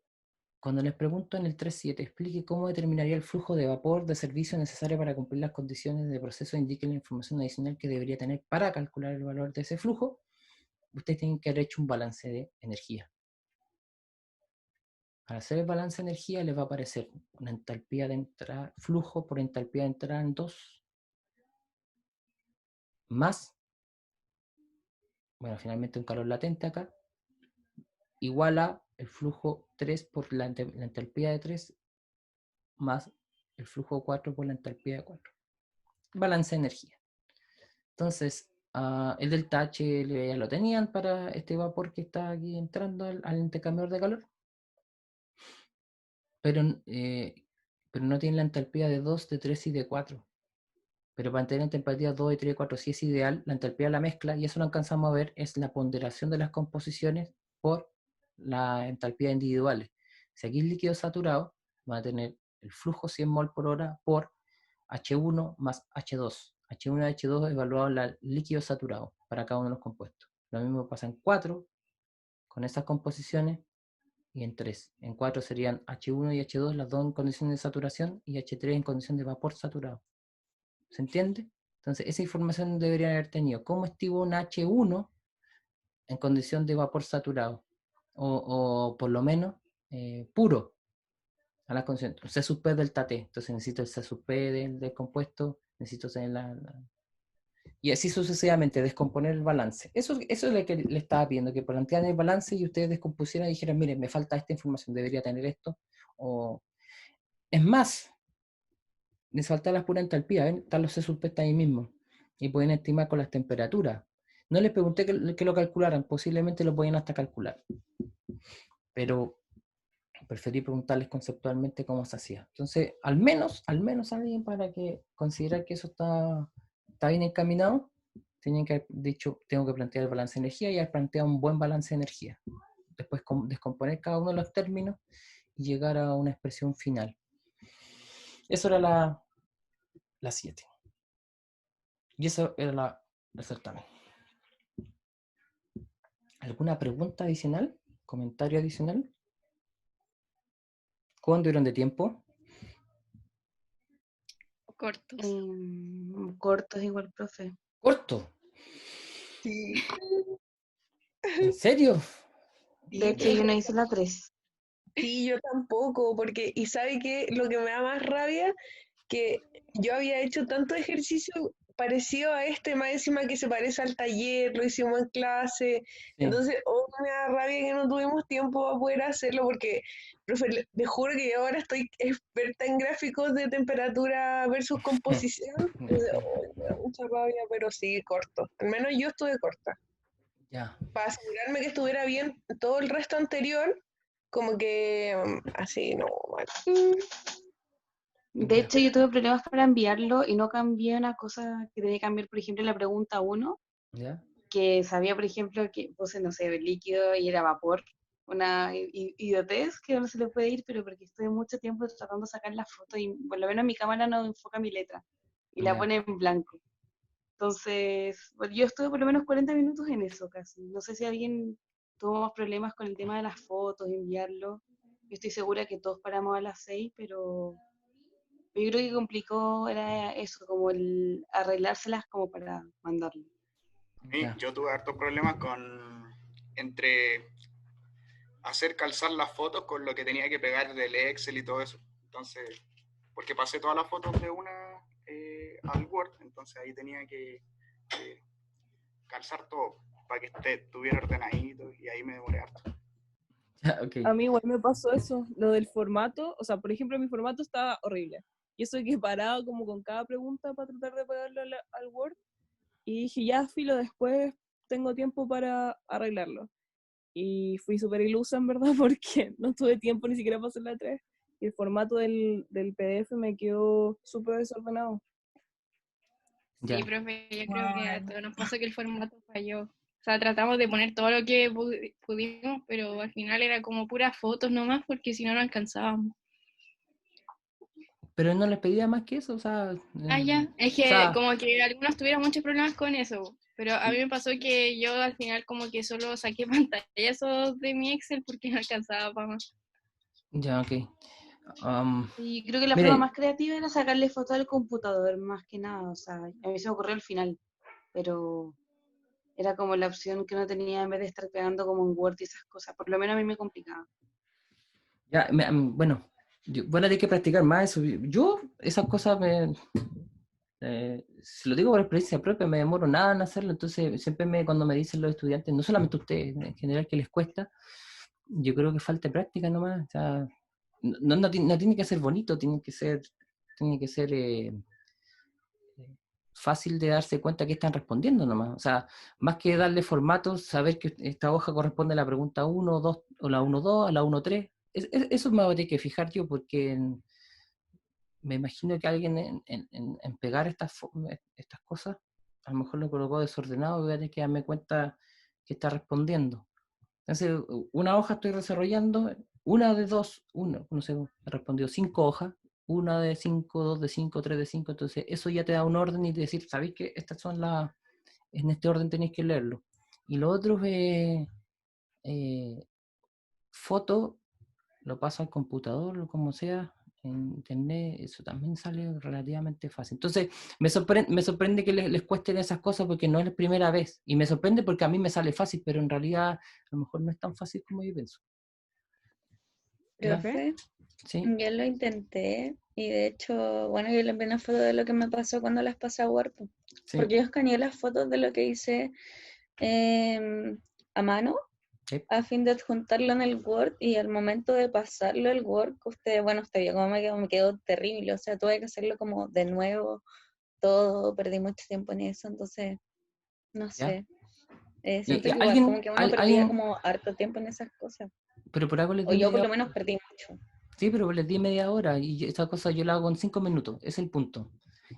cuando les pregunto en el 3.7, explique cómo determinaría el flujo de vapor de servicio necesario para cumplir las condiciones de proceso, indique la información adicional que debería tener para calcular el valor de ese flujo, ustedes tienen que haber hecho un balance de energía. Para hacer el balance de energía les va a aparecer una entalpía de entrada, flujo por entalpía de entrada en 2, más, bueno, finalmente un calor latente acá, igual a el flujo 3 por la entalpía de 3, más el flujo 4 por la entalpía de 4. Balance de energía. Entonces, el delta H ya lo tenían para este vapor que está aquí entrando al intercambiador de calor, pero no tiene la entalpía de 2, de 3 y de 4. Pero para tener entalpía 2, 3 y 4 sí es ideal, la entalpía de la mezcla, y eso lo alcanzamos a ver, es la ponderación de las composiciones por la entalpía individuales. Si aquí es líquido saturado, va a tener el flujo 100 mol por hora por H1 más H2. H1 y H2 evaluado en líquido saturado para cada uno de los compuestos. Lo mismo pasa en 4 con esas composiciones y en 3. En 4 serían H1 y H2, las dos en condición de saturación, y H3 en condición de vapor saturado. ¿Se entiende? Entonces, esa información deberían haber tenido. ¿Cómo estuvo un H1 en condición de vapor saturado? O por lo menos puro. A la condición C sub P delta T. Entonces necesito el C sub P del compuesto, necesito tener y así sucesivamente, descomponer el balance. Eso es lo que le estaba pidiendo, que plantearan el balance y ustedes descompusieran y dijeran, miren, me falta esta información, debería tener esto. O... Es más, les falta las puras entalpías, ¿ven? Están los C sub P está ahí mismo. Y pueden estimar con las temperaturas. No les pregunté que lo calcularan, posiblemente lo podían hasta calcular. Pero preferí preguntarles conceptualmente cómo se hacía. Entonces, al menos alguien para que considerar que eso está bien encaminado, tenían que haber dicho, tengo que plantear el balance de energía y haber planteado un buen balance de energía. Después descomponer cada uno de los términos y llegar a una expresión final. Eso era la 7. Y eso era el certamen. ¿Alguna pregunta adicional? ¿Comentario adicional? ¿Cuánto dieron de tiempo? Cortos. Cortos igual, profe. ¿Corto? Sí. ¿En serio? De hecho, yo no hice la 3. Sí, yo tampoco, porque, ¿y sabe qué? Lo que me da más rabia, que yo había hecho tanto ejercicio parecido a este, más encima que se parece al taller, lo hicimos en clase, Sí. entonces, me da rabia que no tuvimos tiempo para poder hacerlo, porque, profe, le juro que yo ahora estoy experta en gráficos de temperatura versus composición, entonces, me da mucha rabia, pero sí, corto, al menos yo estuve corta. Ya. Para asegurarme que estuviera bien todo el resto anterior, como que así, no, mal. De Ya. hecho, yo tuve problemas para enviarlo y no cambié una cosa que tenía que cambiar, por ejemplo, en la pregunta 1, ¿Ya? que sabía, por ejemplo, que puse, no sé, líquido y era vapor. Una idiotez que no se le puede ir, pero porque estuve mucho tiempo tratando de sacar la foto y por lo menos mi cámara no enfoca mi letra y la Ya. pone en blanco. Entonces, bueno, yo estuve por lo menos 40 minutos en eso casi. No sé si alguien tuvo más problemas con el tema de las fotos, enviarlo. Yo estoy segura que todos paramos a las 6, pero yo creo que complicó era eso, como el arreglárselas como para mandarlo. Ya. Yo tuve hartos problemas entre hacer calzar las fotos con lo que tenía que pegar del Excel y todo eso. Entonces, porque pasé todas las fotos de una al Word, entonces ahí tenía que calzar todo para que estuviera ordenadito y ahí me demoré harto. Ya, ok. A mí igual me pasó eso, lo del formato, o sea, por ejemplo, mi formato estaba horrible. Y eso que parado como con cada pregunta para tratar de pegarlo al Word. Y dije, ya, filo, después tengo tiempo para arreglarlo. Y fui súper ilusa, en verdad, porque no tuve tiempo ni siquiera para hacer la 3. Y el formato del PDF me quedó súper desordenado. Ya. Sí, profe, yo creo que a todos nos pasó que el formato falló. O sea, tratamos de poner todo lo que pudimos, pero al final era como puras fotos nomás, porque si no, no alcanzábamos. Pero no les pedía más que eso, o sea... Ah, ya. Es o que sea, como que algunos tuvieron muchos problemas con eso, pero a mí me pasó que yo al final como que solo saqué pantallazos de mi Excel porque no alcanzaba para más. ya, ok. Y creo que la forma Miren, más creativa era sacarle fotos al computador, más que nada. O sea, a mí se me ocurrió al final, pero era como la opción que no tenía en vez de estar pegando como en Word y esas cosas. Por lo menos a mí me complicaba. ya, bueno, bueno, hay que practicar más eso. Yo, esas cosas si lo digo por experiencia propia, me demoro nada en hacerlo, entonces siempre cuando me dicen los estudiantes, no solamente ustedes, en general que les cuesta, yo creo que falta práctica nomás, o sea, no tiene que ser bonito, tiene que ser fácil de darse cuenta que están respondiendo nomás, o sea, más que darle formatos, saber que esta hoja corresponde a la pregunta 1, 2, o la 1, 2, a la 1, 3, eso me voy a tener que fijar yo, porque me imagino que alguien en pegar estas cosas, a lo mejor lo colocó desordenado y voy a tener que darme cuenta que está respondiendo. Entonces, una hoja estoy desarrollando, una de dos, no sé, he respondido 5 hojas, una de 5, 2 de 5, 3 de 5, entonces eso ya te da un orden y te decir, ¿sabéis que estas son en este orden tenéis que leerlo? Y lo otro es foto, lo paso al computador o como sea, en internet, eso también sale relativamente fácil. Entonces, me sorprende que les cuesten esas cosas porque no es la primera vez. Y me sorprende porque a mí me sale fácil, pero en realidad a lo mejor no es tan fácil como yo pienso. ¿Ya? Profe, ¿Sí? yo lo intenté y de hecho, bueno, yo le envié una foto de lo que me pasó cuando las pasé a Word, po, Sí. porque yo escaneé las fotos de lo que hice a mano Sí. a fin de adjuntarlo en el Word y al momento de pasarlo al Word, usted vio cómo me quedó terrible, o sea, tuve que hacerlo como de nuevo, todo, perdí mucho tiempo en eso, entonces, no ¿Ya? sé, siento que igual ¿Alguien, como que uno perdía alguien, como harto tiempo en esas cosas, pero por algo les o di yo por media lo hora? menos perdí mucho. Sí, pero les di media hora y esa cosa yo la hago en 5 minutos, ese es el punto.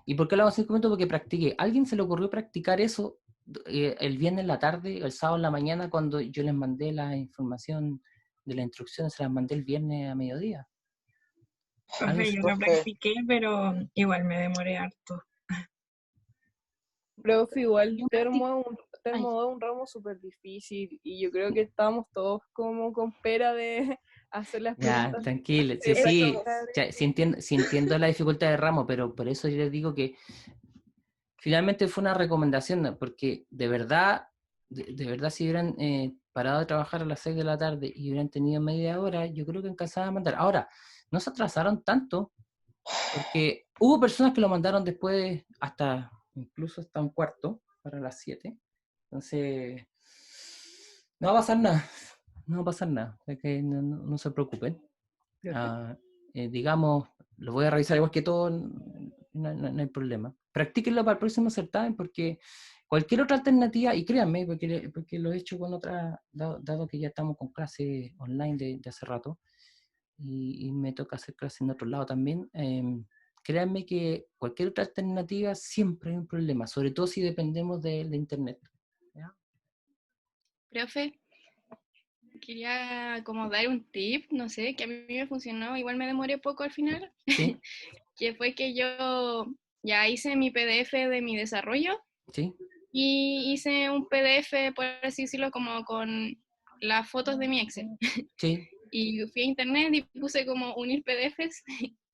¿Y por qué lo hago en 5 minutos? Porque practiqué. ¿A alguien se le ocurrió practicar eso el viernes en la tarde, el sábado en la mañana, cuando yo les mandé la información de la instrucción? Se las mandé el viernes a mediodía. Profe, yo lo practiqué, pero igual me demoré harto. Profe, igual Yo termo Ay, es un ramo súper difícil y yo creo que estamos todos como con pera de hacer las Ya, preguntas. tranquilo. Sí, De sí, practicar. ya, sí entiendo la dificultad de ramo, pero por eso yo les digo que finalmente fue una recomendación, ¿no? Porque de verdad si hubieran parado de trabajar a las 6 de la tarde y hubieran tenido media hora, yo creo que alcanzaban a mandar. Ahora, no se atrasaron tanto, porque hubo personas que lo mandaron después incluso hasta un cuarto, para las 7. Entonces, no va a pasar nada, no va a pasar nada, así que no se preocupen. Digamos, lo voy a revisar igual que todo, no hay problema. Practíquenlo para el próximo certamen porque cualquier otra alternativa, y créanme, porque lo he hecho con otras, dado que ya estamos con clases online de hace rato, y me toca hacer clases en otro lado también, créanme que cualquier otra alternativa siempre hay un problema, sobre todo si dependemos de internet. ¿Ya? Profe, quería como dar un tip, no sé, que a mí me funcionó, igual me demoré poco al final, ¿Sí? que fue que yo ya hice mi PDF de mi desarrollo ¿Sí? y hice un PDF, por así decirlo, como con las fotos de mi Excel. ¿Sí? Y fui a internet y puse como unir PDFs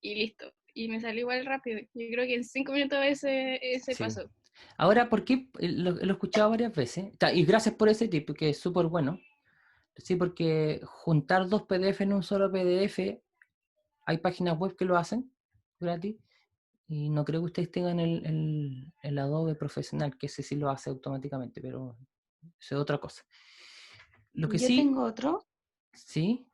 y listo. Y me salió igual rápido. Yo creo que en 5 minutos ese Sí. pasó. Ahora, ¿por qué? Lo he escuchado varias veces, y gracias por ese tip, que es súper bueno. Sí, porque juntar 2 PDF en un solo PDF, hay páginas web que lo hacen gratis, y no creo que ustedes tengan el Adobe profesional, que ese sí lo hace automáticamente, pero eso es otra cosa. Lo que yo sí, tengo otro sí,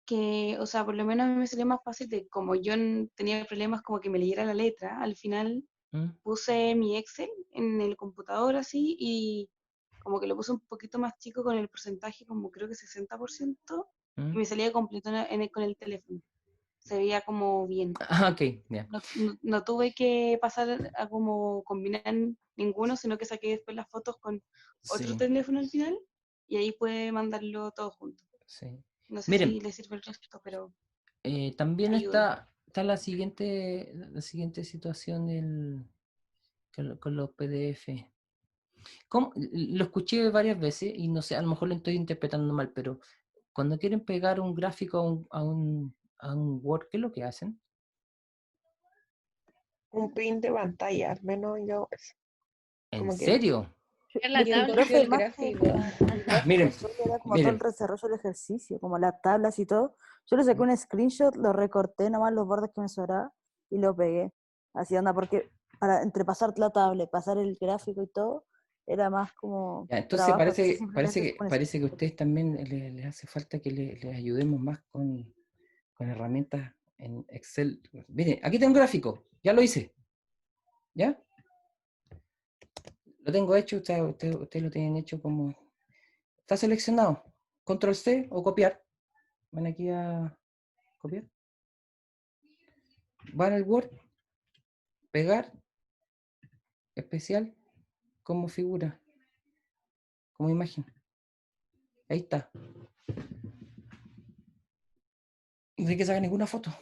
que, o sea, por lo menos a mí me salió más fácil de como yo tenía problemas como que me leyera la letra, al final ¿Mm? puse mi Excel en el computador así y como que lo puse un poquito más chico con el porcentaje como creo que 60% y ¿Mm? me salía completo con el teléfono. Se veía como bien. Ah, ok, ya. No tuve que pasar a como combinar ninguno, sino que saqué después las fotos con otro Sí, teléfono al final y ahí pude mandarlo todo junto. sí. No sé Miren, si le sirve el resto, pero también ayuda. está la siguiente situación con los PDF. Lo escuché varias veces y no sé, a lo mejor lo estoy interpretando mal, pero cuando quieren pegar un gráfico a un Word, ¿qué es lo que hacen? Un print de pantalla, al menos yo, ¿En como que serio? Es Yo la Es que, tabla. copio profe, el más que gráfico. el gráfico Miren, solo era como todo el miren, desarrollo del ejercicio, como las tablas y todo. Yo le saqué un screenshot, lo recorté nomás los bordes que me sobraba y lo pegué. Así anda, porque para entre pasar la tabla, pasar el gráfico y todo, era más como ya, entonces trabajo. Entonces parece, parece simplemente que, con parece que a ustedes también les hace falta que les ayudemos más con herramientas en Excel. Miren, aquí tengo un gráfico, ya lo hice, ¿ya? Lo tengo hecho, ustedes lo tienen hecho como... Está seleccionado. Control C o copiar. Van aquí a copiar. Van al Word, pegar, especial, como figura, como imagen. Ahí está. No hay que sacar ninguna foto.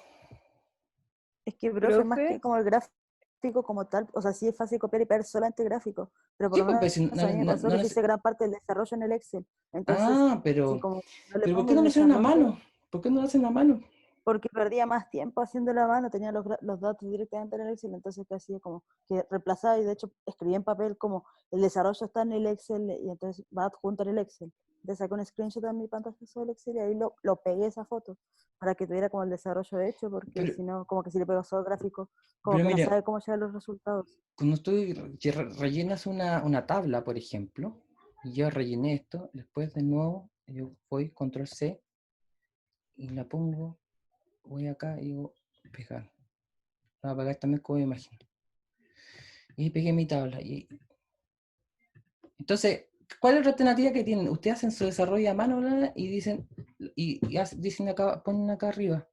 que, profe, más Profe, que como el gráfico como tal, o sea, sí es fácil copiar y pegar solamente el gráfico, pero por Sí, lo pues, menos si a mí me pasó que se hice gran parte del desarrollo en el Excel. Entonces, si pero, como no le ¿por pongo qué no el lo hacen a desarrollo, mano? ¿Por qué no lo hacen a mano? porque perdía más tiempo haciéndolo a mano, tenía los datos directamente en el Excel, entonces que hacía como que reemplazaba y de hecho escribía en papel como el desarrollo está en el Excel y entonces va adjunto en el Excel. Entonces saqué un screenshot de mi pantalla del Excel y ahí lo pegué esa foto para que tuviera como el desarrollo hecho, porque Pero, si no, como que si le pego solo gráfico, como pero que no mira, sabe cómo llegar los resultados. cuando rellenas una tabla, por ejemplo, y yo rellené esto, después de nuevo, yo voy, control C, y la pongo, voy acá y digo, pegar. La voy a pegar también como imagen. Y pegué mi tabla. Entonces, ¿cuál es la alternativa que tienen? Ustedes hacen su desarrollo a mano, ¿verdad? Y dicen, dicen acá, ponen acá arriba,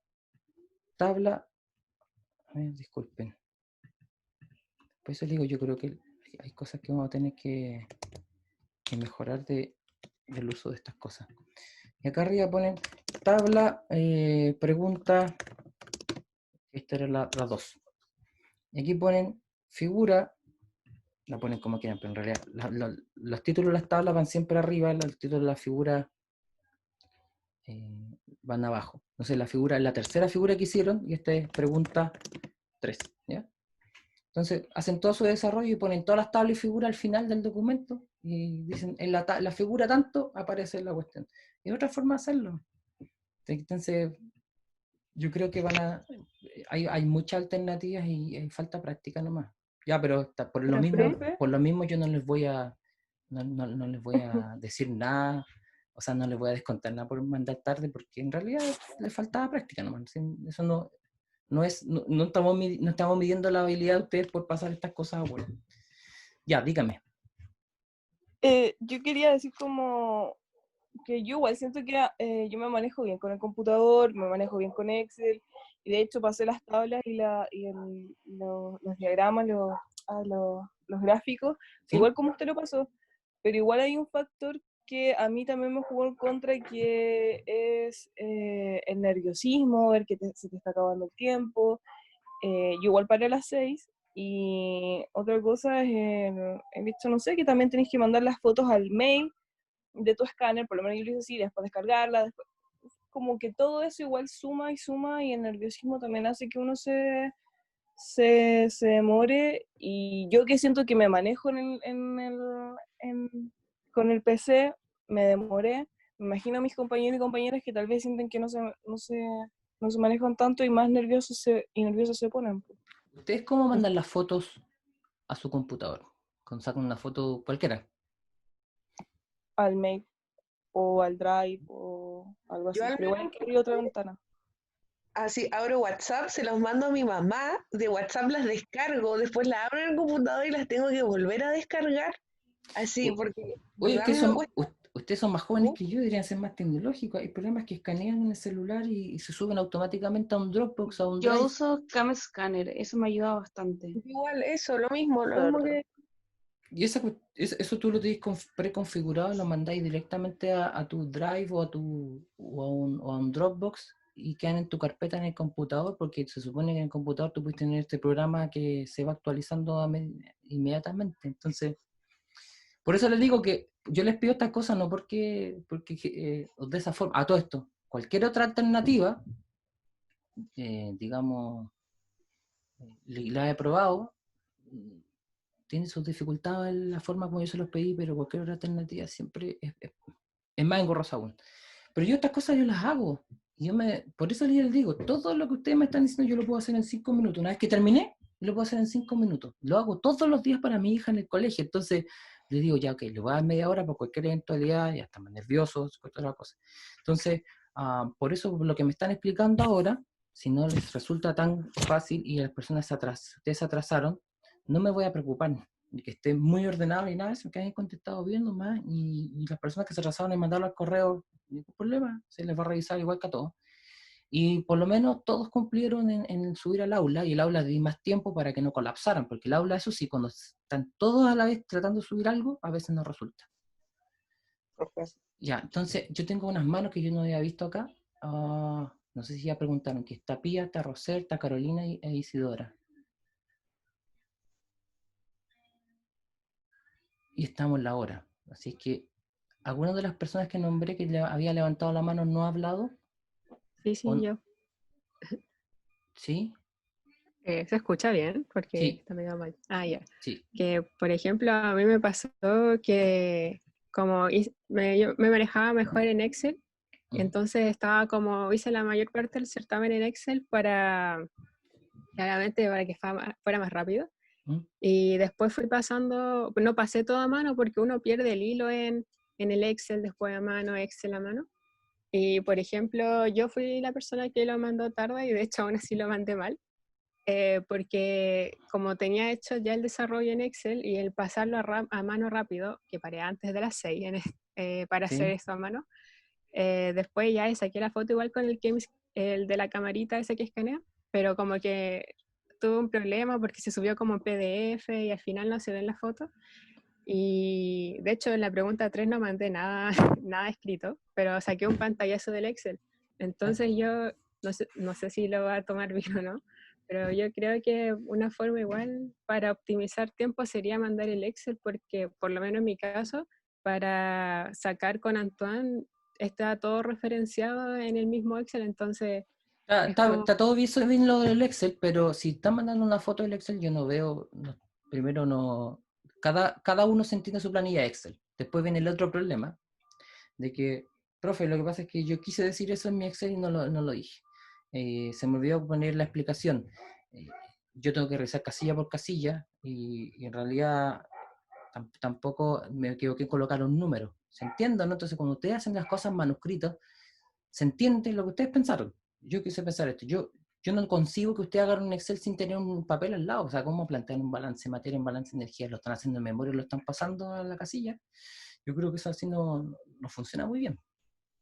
tabla, a ver, disculpen. Por eso les digo, yo creo que hay cosas que vamos a tener que mejorar del uso de estas cosas. Y acá arriba ponen tabla, pregunta, esta era la 2. Y aquí ponen figura, la ponen como quieran, pero en realidad los títulos de las tablas van siempre arriba, los títulos de la figura van abajo. Entonces la tercera figura que hicieron, y esta es pregunta 3, ¿ya? Entonces hacen todo su desarrollo y ponen todas las tablas y figuras al final del documento y dicen, en la figura tanto aparece la cuestión. Y otra forma de hacerlo. Entonces, yo creo que hay muchas alternativas y hay falta práctica nomás. Ya, pero por lo profe, mismo yo no les voy a no les voy a decir nada, o sea, no les voy a descontar nada por mandar tarde, porque en realidad les faltaba práctica nomás. Eso no estamos midiendo la habilidad de ustedes por pasar estas cosas. Bueno. Ya, dígame. yo quería decir como que yo igual siento que yo me manejo bien con el computador, me manejo bien con Excel, y de hecho pasé las tablas los diagramas, los gráficos, ¿Sí? igual como usted lo pasó, pero igual hay un factor que a mí también me jugó en contra, que es el nerviosismo, ver que se te está acabando el tiempo. Yo igual paré a las 6, y otra cosa es, he visto, no sé, que también tenés que mandar las fotos al mail de tu escáner, por lo menos yo lo hice así, después descargarla, como que todo eso igual suma y suma, y el nerviosismo también hace que uno se demore, y yo que siento que me manejo con el PC, me demoré. Me imagino a mis compañeros y compañeras que tal vez sienten que no se manejan tanto y más nerviosos se ponen. ¿Ustedes cómo mandan las fotos a su computador? Sacan una foto cualquiera. Al mail o al Drive o algo así, Yo al pero igual hay menos que abrir otra ventana. así abro WhatsApp, se los mando a mi mamá, de WhatsApp las descargo, después las abro en el computador y las tengo que volver a descargar, así, porque de Oye, es verdad que me cuesta. ustedes son más jóvenes que yo, deberían ser más tecnológicos. El problema es que escanean en el celular y se suben automáticamente a un Dropbox, a un Yo Drive. uso Cam Scanner, eso me ayuda bastante. Igual, eso, lo mismo que... Y eso tú lo tienes preconfigurado, lo mandáis directamente a tu Drive o a un Dropbox y quedan en tu carpeta en el computador, porque se supone que en el computador tú puedes tener este programa que se va actualizando inmediatamente. Entonces, por eso les digo que yo les pido estas cosas no porque de esa forma, a todo esto, cualquier otra alternativa, digamos, la he probado, tiene sus dificultades en la forma como yo se los pedí, pero cualquier otra alternativa siempre es más engorrosa aún. Pero yo estas cosas yo las hago. Por eso les digo, todo lo que ustedes me están diciendo yo lo puedo hacer en 5 minutos. Una vez que terminé, lo puedo hacer en 5 minutos. Lo hago todos los días para mi hija en el colegio. Entonces, les digo, ya, ok, le voy a dar media hora por cualquier eventualidad, ya están más nerviosos, cualquier otra cosa. Entonces, por eso lo que me están explicando ahora, si no les resulta tan fácil y las personas ustedes se atrasaron, no me voy a preocupar de que esté muy ordenado y nada, eso que hayan contestado bien nomás, y las personas que se atrasaron en mandarlo al correo, ningún problema, se les va a revisar igual que a todos. Y por lo menos todos cumplieron en subir al aula, y el aula di más tiempo para que no colapsaran, porque el aula, eso sí, cuando están todos a la vez tratando de subir algo, a veces no resulta. Ya, entonces yo tengo unas manos que yo no había visto acá. No sé si ya preguntaron, que está Pía, está Roser, está Carolina e Isidora. Y estamos en la hora. Así que, ¿alguna de las personas que nombré que había levantado la mano no ha hablado? Sí, yo. ¿Sí? ¿Se escucha bien? Porque Sí. está medio mal. Ya. Sí. Que, por ejemplo, a mí me pasó que como yo me manejaba mejor en Excel, entonces estaba como, hice la mayor parte del certamen en Excel claramente para que fuera más rápido. Y después fui pasando, no pasé todo a mano porque uno pierde el hilo en el Excel, después a mano, Excel a mano. Y, por ejemplo, yo fui la persona que lo mandó tarde y de hecho aún así lo mandé mal. Porque como tenía hecho ya el desarrollo en Excel y el pasarlo a mano rápido, que paré antes de las 6 para hacer esto a mano, después ya saqué la foto igual con el de la camarita ese que escanea, pero como que tuve un problema porque se subió como PDF y al final no se ven las fotos. Y de hecho en la pregunta 3 no mandé nada, nada escrito, pero saqué un pantallazo del Excel. Entonces yo no sé si lo va a tomar bien o no, pero yo creo que una forma igual para optimizar tiempo sería mandar el Excel, porque por lo menos en mi caso, para sacar con Antoine, está todo referenciado en el mismo Excel, entonces... Está todo bien lo del Excel, pero si están mandando una foto del Excel, yo no veo, primero no... Cada uno se entiende su planilla Excel. Después viene el otro problema, de que, profe, lo que pasa es que yo quise decir eso en mi Excel y no lo dije. Se me olvidó poner la explicación. Yo tengo que revisar casilla por casilla y en realidad tampoco me equivoqué en colocar un número. ¿Se entiende, no? Entonces, cuando ustedes hacen las cosas manuscritas, se entiende lo que ustedes pensaron. Yo quise pensar esto. Yo no concibo que ustedes hagan un Excel sin tener un papel al lado. O sea, ¿cómo plantean un balance de materia, un balance de energía? ¿Lo están haciendo en memoria, lo están pasando a la casilla? Yo creo que eso así no funciona muy bien.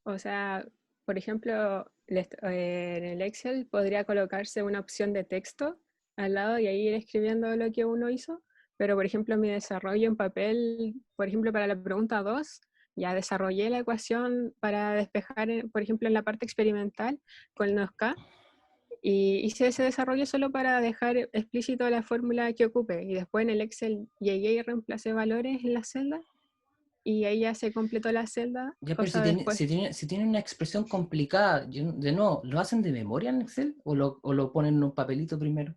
O sea, por ejemplo, en el Excel podría colocarse una opción de texto al lado y ahí ir escribiendo lo que uno hizo, pero por ejemplo mi desarrollo en papel, por ejemplo para la pregunta 2, ya desarrollé la ecuación para despejar, por ejemplo en la parte experimental con el 2K, y hice ese desarrollo solo para dejar explícito la fórmula que ocupe, y después en el Excel llegué y reemplacé valores en la celda, y ahí ya se completó la celda. Ya, pero si tiene una expresión complicada, de nuevo, ¿lo hacen de memoria en Excel o lo ponen en un papelito primero?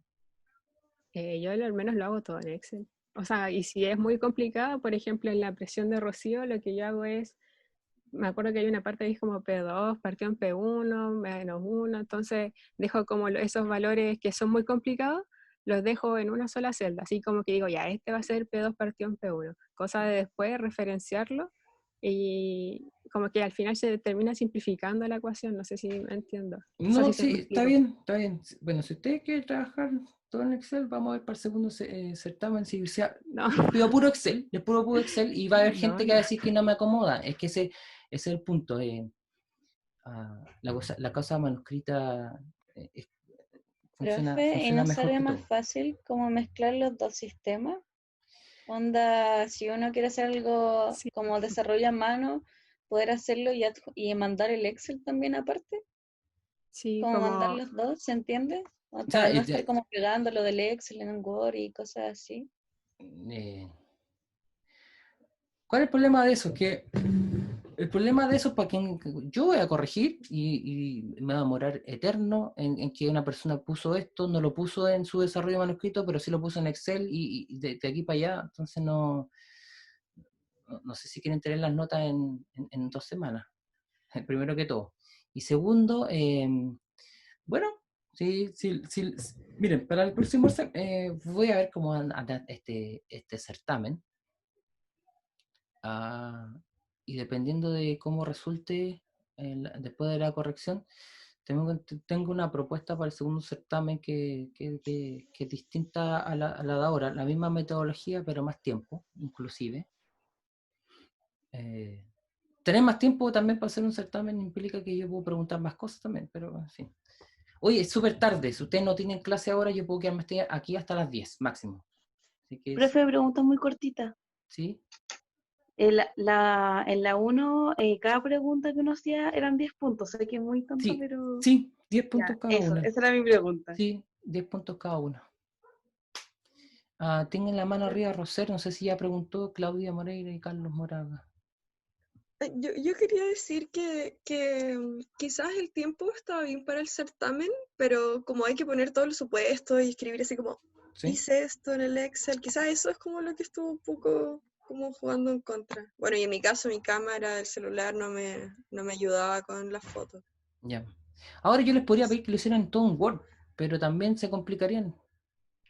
Yo al menos lo hago todo en Excel. O sea, y si es muy complicado, por ejemplo, en la presión de Rocío, lo que yo hago es, me acuerdo que hay una parte que es como P2, partido en P1, -1, entonces dejo como esos valores que son muy complicados, los dejo en una sola celda, así como que digo, ya, este va a ser P2 partido en P1, cosa de después referenciarlo y como que al final se termina simplificando la ecuación, no sé si me entiendo. No, si sí, está bien, está bien. Bueno, si usted quiere trabajar todo en Excel, vamos a ver para el segundo certamen. Si les pido puro Excel, y va a haber gente que va a decir que no me acomoda. Es que ese es el punto. La cosa manuscrita Profe, ¿y funciona no mejor sería que más todo. fácil como mezclar los dos sistemas? Onda, si uno quiere hacer algo como desarrollo a mano, poder hacerlo y mandar el Excel también aparte. Sí, como mandar los dos, ¿se entiende? Para no estar como pegando lo del Excel en un Word y cosas así. ¿Cuál es el problema de eso? Que el problema de eso es para quien yo voy a corregir y me va a demorar eterno en que una persona puso esto, no lo puso en su desarrollo manuscrito, pero sí lo puso en Excel y de aquí para allá. Entonces no sé si quieren tener las notas en 2 semanas, primero que todo. Y segundo, bueno, sí, miren, para el próximo voy a ver cómo anda este certamen. Y dependiendo de cómo resulte después de la corrección, tengo una propuesta para el segundo certamen que es distinta a la de ahora, la misma metodología, pero más tiempo, inclusive. Tener más tiempo también para hacer un certamen implica que yo puedo preguntar más cosas también, pero en fin. Oye, es súper tarde, si ustedes no tienen clase ahora, yo puedo quedarme aquí hasta las 10 máximo. Así que Profe, pregunta muy cortita. ¿Sí? En la 1, cada pregunta que uno hacía eran 10 puntos. Sé que es muy tonto, pero... Sí, 10 puntos Ya, cada eso, una. esa era mi pregunta. Sí, 10 puntos cada una. Tienen la mano arriba Roser, no sé si ya preguntó Claudia Moreira y Carlos Moraga. Yo quería decir que quizás el tiempo estaba bien para el certamen, pero como hay que poner todos los supuestos y escribir así como, ¿Sí? hice esto en el Excel, quizás eso es como lo que estuvo un poco como jugando en contra. Bueno, y en mi caso mi cámara del celular no me ayudaba con las fotos. Ya. Ahora yo les podría pedir que lo hicieran todo en Word, pero también se complicarían.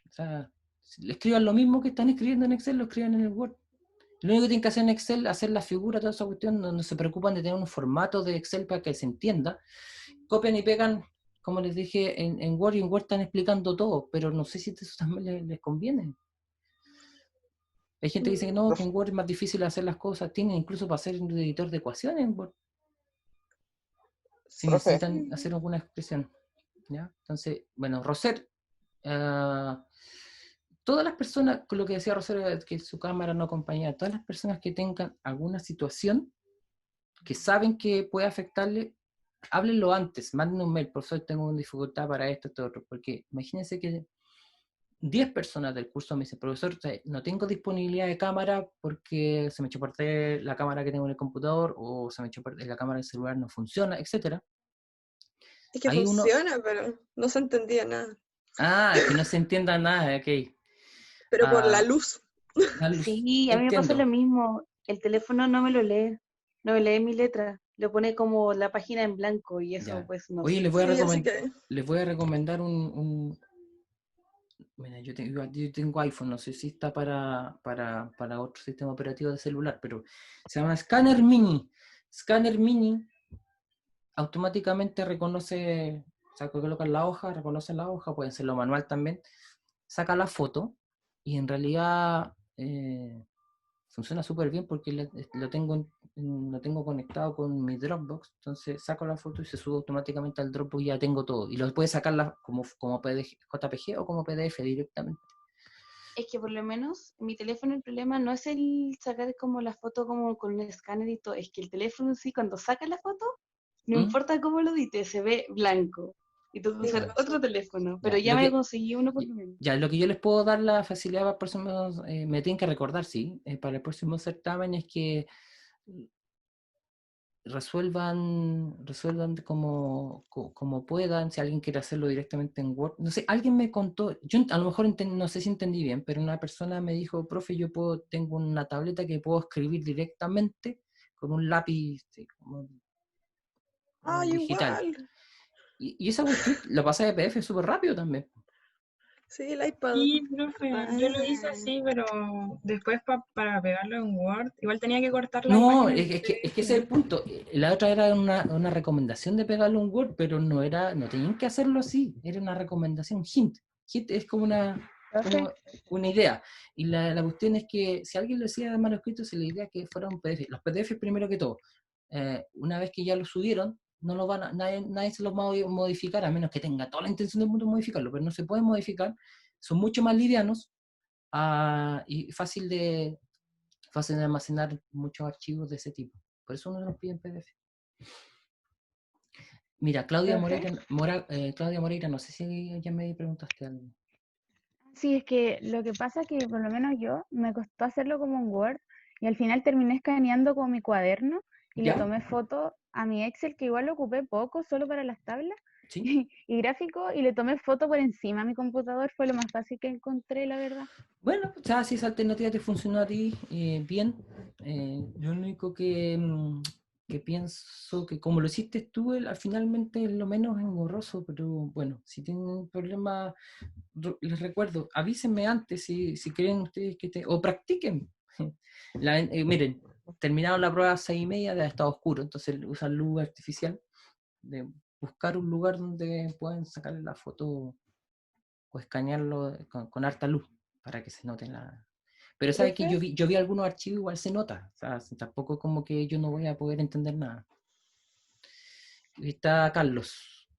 O sea, si le escriban lo mismo que están escribiendo en Excel, lo escriban en el Word. Lo único que tienen que hacer en Excel, hacer la figura, toda esa cuestión, no se preocupan de tener un formato de Excel para que se entienda. Copian y pegan, como les dije, en Word, y en Word están explicando todo, pero no sé si eso también les conviene. Hay gente que dice que no, que en Word es más difícil hacer las cosas, tienen incluso para hacer un editor de ecuaciones en Word, si Profe, necesitan hacer alguna expresión. ¿Ya? Entonces, bueno, Roser, todas las personas, con lo que decía Roser, que su cámara no acompañaba, todas las personas que tengan alguna situación que saben que puede afectarle, háblenlo antes, manden un mail, profesor, tengo una dificultad para esto, esto, otro, porque imagínense que 10 personas del curso me dicen, profesor, no tengo disponibilidad de cámara porque se me echó a perder la cámara que tengo en el computador, o se me echó a perder la cámara del celular, no funciona, etc. Es que Ahí uno... funciona, pero no se entendía nada. es que no se entienda nada, ok. Pero por la luz. La luz. Sí, a mí me pasa lo mismo. El teléfono no me lo lee, no me lee mi letra, lo pone como la página en blanco y eso Ya. pues no Oye, les sirve. voy a recomendar Mira, yo tengo iPhone, no sé si está para otro sistema operativo de celular, pero se llama Scanner Mini. Scanner Mini automáticamente reconoce, o sea, coloca la hoja, reconoce la hoja, puede hacerlo manual también, saca la foto y en realidad funciona súper bien porque lo tengo conectado con mi Dropbox, entonces saco la foto y se sube automáticamente al Dropbox y ya tengo todo. Y lo puedes sacar como PDF, JPG o como PDF directamente. Es que por lo menos mi teléfono el problema no es el sacar como la foto como con un escáner y todo, es que el teléfono en sí cuando saca la foto, no importa cómo lo edites, se ve blanco. Y tengo que usar otro teléfono, pero ya me conseguí uno por lo menos. Ya, lo que yo les puedo dar la facilidad para el próximo, me tienen que recordar, sí, para el próximo certamen es que resuelvan como puedan, si alguien quiere hacerlo directamente en Word. No sé, alguien me contó, yo a lo mejor no sé si entendí bien, pero una persona me dijo, profe, tengo una tableta que puedo escribir directamente con un lápiz como digital. Igual. Y esa cuestión lo pasa de PDF súper rápido también. Sí, el iPad. Sí, profe, yo lo hice así, pero después para pegarlo en Word, igual tenía que cortar la No, imagen. es que ese es el punto. La otra era una recomendación de pegarlo en Word, pero no tenían que hacerlo así, era una recomendación, hint. Hint es como una idea. Y la cuestión es que si alguien lo hacía de manuscrito, se le idea que fuera un PDF. Los PDF, primero que todo, una vez que ya lo subieron, no lo nadie se los va a modificar, a menos que tenga toda la intención del mundo de modificarlo, pero no se pueden modificar, son mucho más livianos y fácil de almacenar muchos archivos de ese tipo. Por eso uno los pide en PDF. Mira, Claudia Moreira, no sé si ya me preguntaste algo. Sí, es que lo que pasa es que por lo menos yo me costó hacerlo como en Word y al final terminé escaneando con mi cuaderno y ¿Ya? le tomé foto a mi Excel, que igual lo ocupé poco, solo para las tablas, ¿Sí? y gráfico, y le tomé foto por encima a mi computador, fue lo más fácil que encontré, la verdad. Bueno, o sea, si esa alternativa te funcionó a ti, bien. Lo único que pienso que como lo hiciste tú, finalmente es lo menos engorroso, pero bueno, si tienen un problema, les recuerdo, avísenme antes si creen ustedes o practiquen. Miren, terminaron la prueba a 6:30, ya está oscuro, entonces usan luz artificial, de buscar un lugar donde puedan sacarle la foto o escanearlo con harta luz para que se note Pero sabes que yo vi algunos archivos, igual se nota, o sea, tampoco como que yo no voy a poder entender nada. Ahí está Carlos.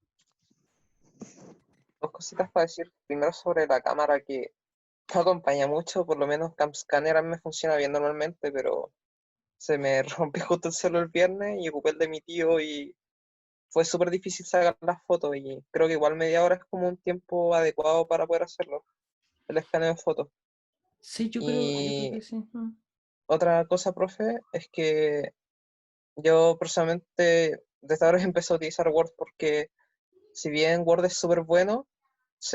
Dos cositas para decir. Primero sobre la cámara que no acompaña mucho, por lo menos CamScanner a mí me funciona bien normalmente, pero se me rompió justo el celular el viernes y ocupé el de mi tío y fue súper difícil sacar las fotos y creo que igual media hora es como un tiempo adecuado para poder hacerlo, el escaneo de fotos. Sí, yo creo Y que sí. otra cosa, profe, es que yo personalmente desde ahora empecé a utilizar Word porque si bien Word es súper bueno,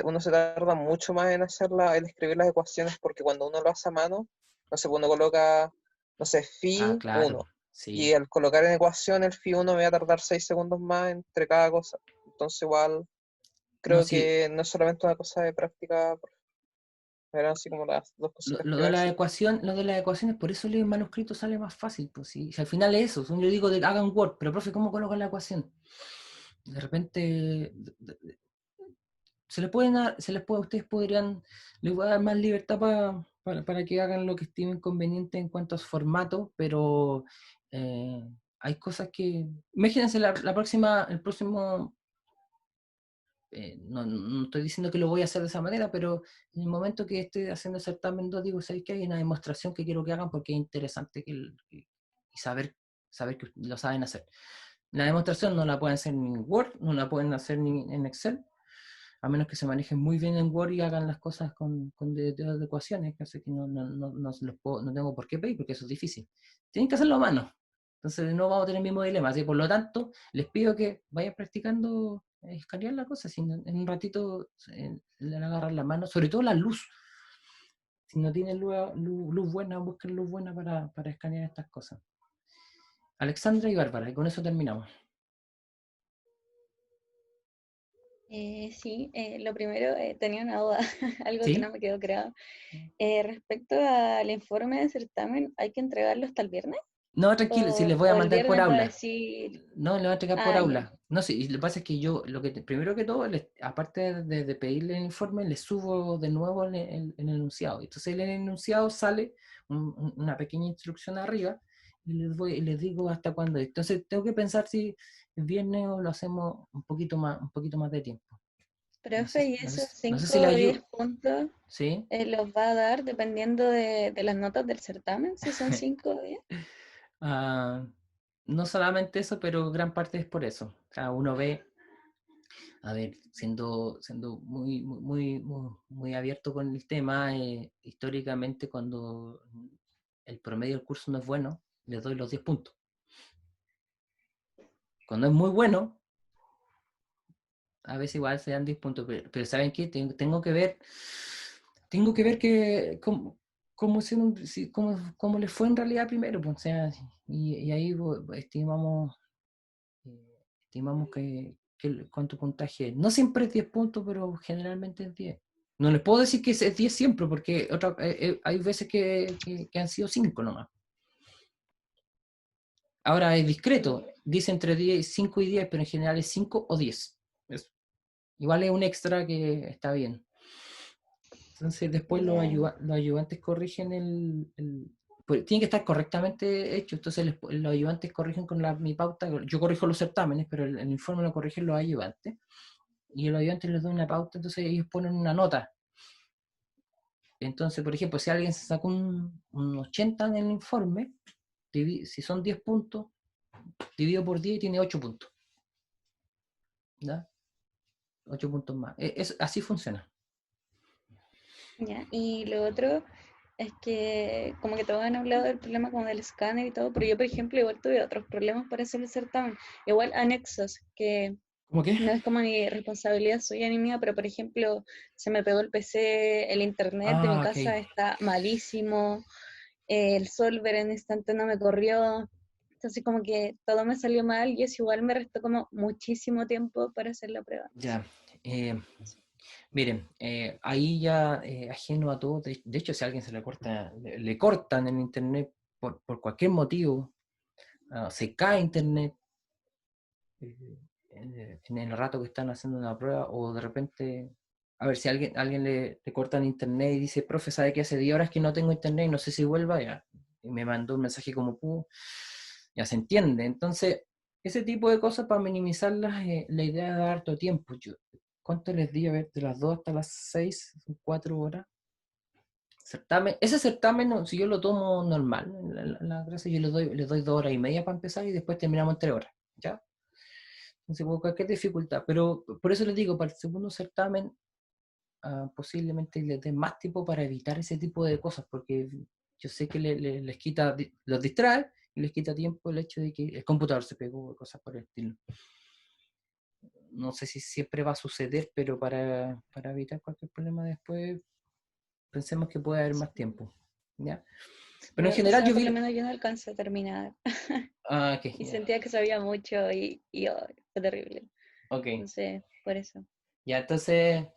uno se tarda mucho más en en escribir las ecuaciones porque cuando uno lo hace a mano, no sé, uno coloca, no sé, Ah, phi claro, 1 y sí. al colocar en ecuación el phi 1 me va a tardar 6 segundos más entre cada cosa. Entonces igual No, creo sí, que no es solamente una cosa de práctica, eran así como las dos cositas lo que iba de a la decir. ecuación, lo de las ecuaciones, por eso leer manuscrito sale más fácil, pues sí. Si al final es eso, yo digo hagan Word, pero profe, ¿cómo colocan la ecuación? De repente ustedes podrían, les voy a dar más libertad para que hagan lo que estimen conveniente en cuanto a su formato, pero hay cosas que, imagínense el próximo, no estoy diciendo que lo voy a hacer de esa manera, pero en el momento que esté haciendo el certamen 2, digo, ¿sabes qué? Hay una demostración que quiero que hagan porque es interesante y saber que lo saben hacer. La demostración no la pueden hacer ni en Word, no la pueden hacer ni en Excel, a menos que se manejen muy bien en Word y hagan las cosas con de ecuaciones, que hace que no tengo por qué pedir, porque eso es difícil. Tienen que hacerlo a mano. Entonces no vamos a tener el mismo dilema. Así, por lo tanto, les pido que vayan practicando escanear la cosa. Si en un ratito le agarran la mano, sobre todo la luz. Si no tienen luz buena, busquen luz buena para escanear estas cosas. Alexandra y Bárbara, y con eso terminamos. Sí, lo primero, tenía una duda, algo que no ¿Sí? me quedó claro. Respecto al informe de certamen, ¿hay que entregarlo hasta el viernes? No, tranquilo, si les voy a O el mandar por viernes va a aula. decir, No, le voy a entregar por ah, ya, aula. No sé, y lo que pasa es que yo, primero que todo, aparte de pedirle el informe, les subo de nuevo el enunciado. Entonces en el enunciado sale una pequeña instrucción arriba y les digo hasta cuándo es. Entonces tengo que pensar si el viernes o lo hacemos un poquito más de tiempo. profe, y esos No sé 5 si le o 10 ayudo. puntos ¿Sí? los va a dar dependiendo de las notas del certamen, si son 5 o 10. Ah, no solamente eso, pero gran parte es por eso. O sea, uno ve, a ver, siendo muy abierto con el tema, históricamente cuando el promedio del curso no es bueno, les doy los 10 puntos. Cuando es muy bueno, a veces igual se dan 10 puntos, pero ¿saben qué? Tengo que ver cómo les fue en realidad primero, pues, o sea, y ahí estimamos cuánto puntaje es. No siempre es 10 puntos, pero generalmente es 10. No les puedo decir que es 10 siempre, porque hay veces que han sido 5 nomás. Ahora es discreto, dice entre 5 y 10, pero en general es 5 o 10. Eso. Igual es un extra que está bien. Entonces después los ayudantes corrigen pues, tiene que estar correctamente hecho, entonces los ayudantes corrigen con mi pauta, yo corrijo los certámenes, pero el informe lo corrigen los ayudantes, y los ayudantes les doy una pauta, entonces ellos ponen una nota. Entonces, por ejemplo, si alguien se sacó un 80 en el informe, si son 10 puntos, dividido por 10 y tiene 8 puntos. ¿Ya? 8 puntos más. Así funciona. Ya, y lo otro es que como que todos han hablado del problema como del escáner y todo, pero yo por ejemplo igual tuve otros problemas para hacer el certamen, igual anexos, que ¿Cómo qué? no es como ni responsabilidad suya ni mía, pero por ejemplo se me pegó el PC, el internet de mi Ah, ok. casa está malísimo, el solver en instante no me corrió, entonces como que todo me salió mal y eso igual me restó como muchísimo tiempo para hacer la prueba. Ya. Miren, ahí ya ajeno a todo, de hecho si a alguien se le corta, le cortan en internet por cualquier motivo, se cae internet en el rato que están haciendo una prueba, o de repente, a ver si alguien le cortan internet y dice, profe, ¿sabe que hace 10 horas que no tengo internet y no sé si vuelva? Ya, y me mandó un mensaje como ya se entiende. Entonces, ese tipo de cosas para minimizarlas, la idea de dar harto tiempo. ¿Cuánto les di? A ver, de las 2 hasta las 6, son 4 horas. Ese certamen, si yo lo tomo normal, la clase yo les doy 2 horas y media para empezar y después terminamos en 3 horas, ¿ya? Entonces, por cualquier dificultad. Pero por eso les digo, para el segundo certamen, posiblemente les den más tiempo para evitar ese tipo de cosas, porque yo sé que les quita, los distrae y les quita tiempo el hecho de que el computador se pegó, cosas por el estilo. No sé si siempre va a suceder, pero para evitar cualquier problema después, pensemos que puede haber más tiempo, ¿ya? Pero en O general sea, yo por vi... lo menos yo no alcancé a terminar. qué Y genial. sentía que sabía mucho y fue terrible. Ok. Entonces, por eso. Ya, entonces...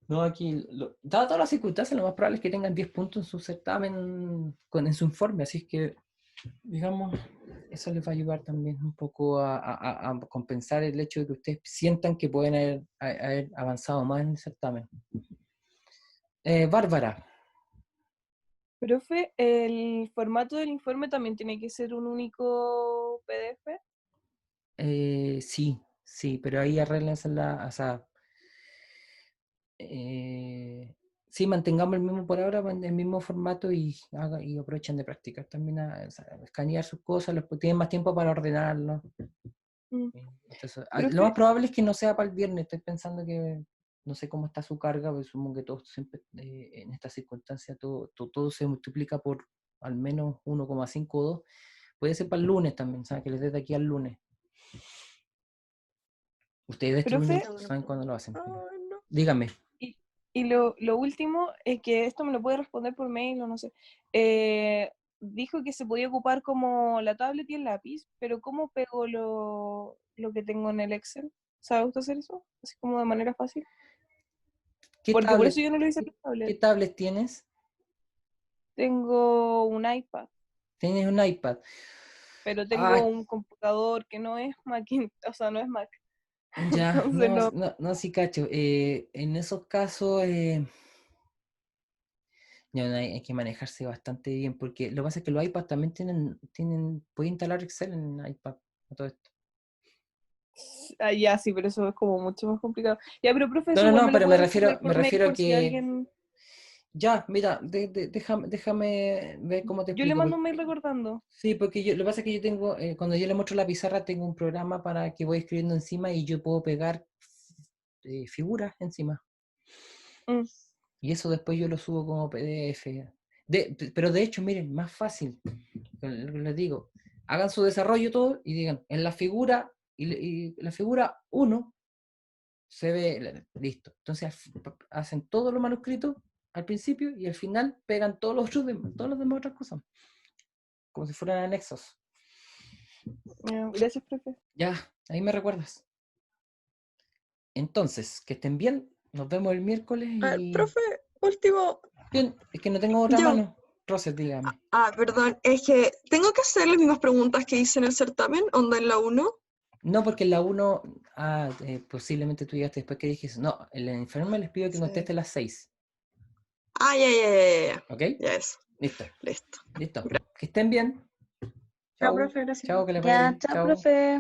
No, aquí, dadas todas las circunstancias, lo más probable es que tengan 10 puntos en su certamen, en su informe, así es que, digamos, eso les va a ayudar también un poco a compensar el hecho de que ustedes sientan que pueden haber avanzado más en el certamen. Bárbara. Profe, ¿el formato del informe también tiene que ser un único PDF? Sí, pero ahí arréglense o sea, sí, mantengamos el mismo por ahora, el mismo formato y aprovechen de practicar también o sea, escanear sus cosas, tienen más tiempo para ordenarlo. Entonces, lo más Profe, probable es que no sea para el viernes, estoy pensando que no sé cómo está su carga, pero supongo que todo siempre en estas circunstancias todo se multiplica por al menos 1,5 o 2. Puede ser para el lunes también, ¿saben? Que les dé de aquí al lunes. Ustedes de hecho profe, mismos saben cuándo lo hacen. Dígame. y lo último es que esto me lo puede responder por mail o no sé. Dijo que se podía ocupar como la tablet y el lápiz, pero ¿cómo pego lo que tengo en el Excel? ¿Sabe usted hacer eso? Así como de manera fácil. Porque por eso yo no lo hice en la ¿Qué tablet. tablet tienes? Tengo un iPad, ¿Tienes un iPad? pero tengo un computador que no es Macintosh, o sea, no es Mac. Ya, Entonces no, sí cacho. En esos casos no, hay que manejarse bastante bien, porque lo que pasa es que los iPads también pueden instalar Excel en iPad, a todo esto. ya, sí, pero eso es como mucho más complicado. Ya, pero profe, eso igual me lo Pero me puede responder por mail refiero a por si que... alguien... Ya, mira, déjame ver cómo te Yo le explico. mando un mail recordando. Sí, porque lo que pasa es que yo tengo, cuando yo le muestro la pizarra, tengo un programa para que voy escribiendo encima y yo puedo pegar figuras encima. Y eso después yo lo subo como PDF. Pero de hecho, miren, más fácil. Les digo, hagan su desarrollo todo y digan, en la figura, y la figura 1 se ve, listo. Entonces hacen todos los manuscritos al principio y al final pegan todos los demás otras cosas. Como si fueran anexos. Gracias, profe. Ya, ahí me recuerdas. Entonces, que estén bien. Nos vemos el miércoles y... Profe, último. Bien, es que no tengo otra mano. Rosel, dígame. Perdón, es que tengo que hacer las mismas preguntas que hice en el certamen, onda en la 1. No, porque en la 1, posiblemente tú llegaste después que dijiste, no, en el informe les pido que conteste las 6. Ya. ¿Ok? Ya eso. Listo. Que estén bien. Chao, profe, gracias. Chao, que les vaya bien. Chao, profe.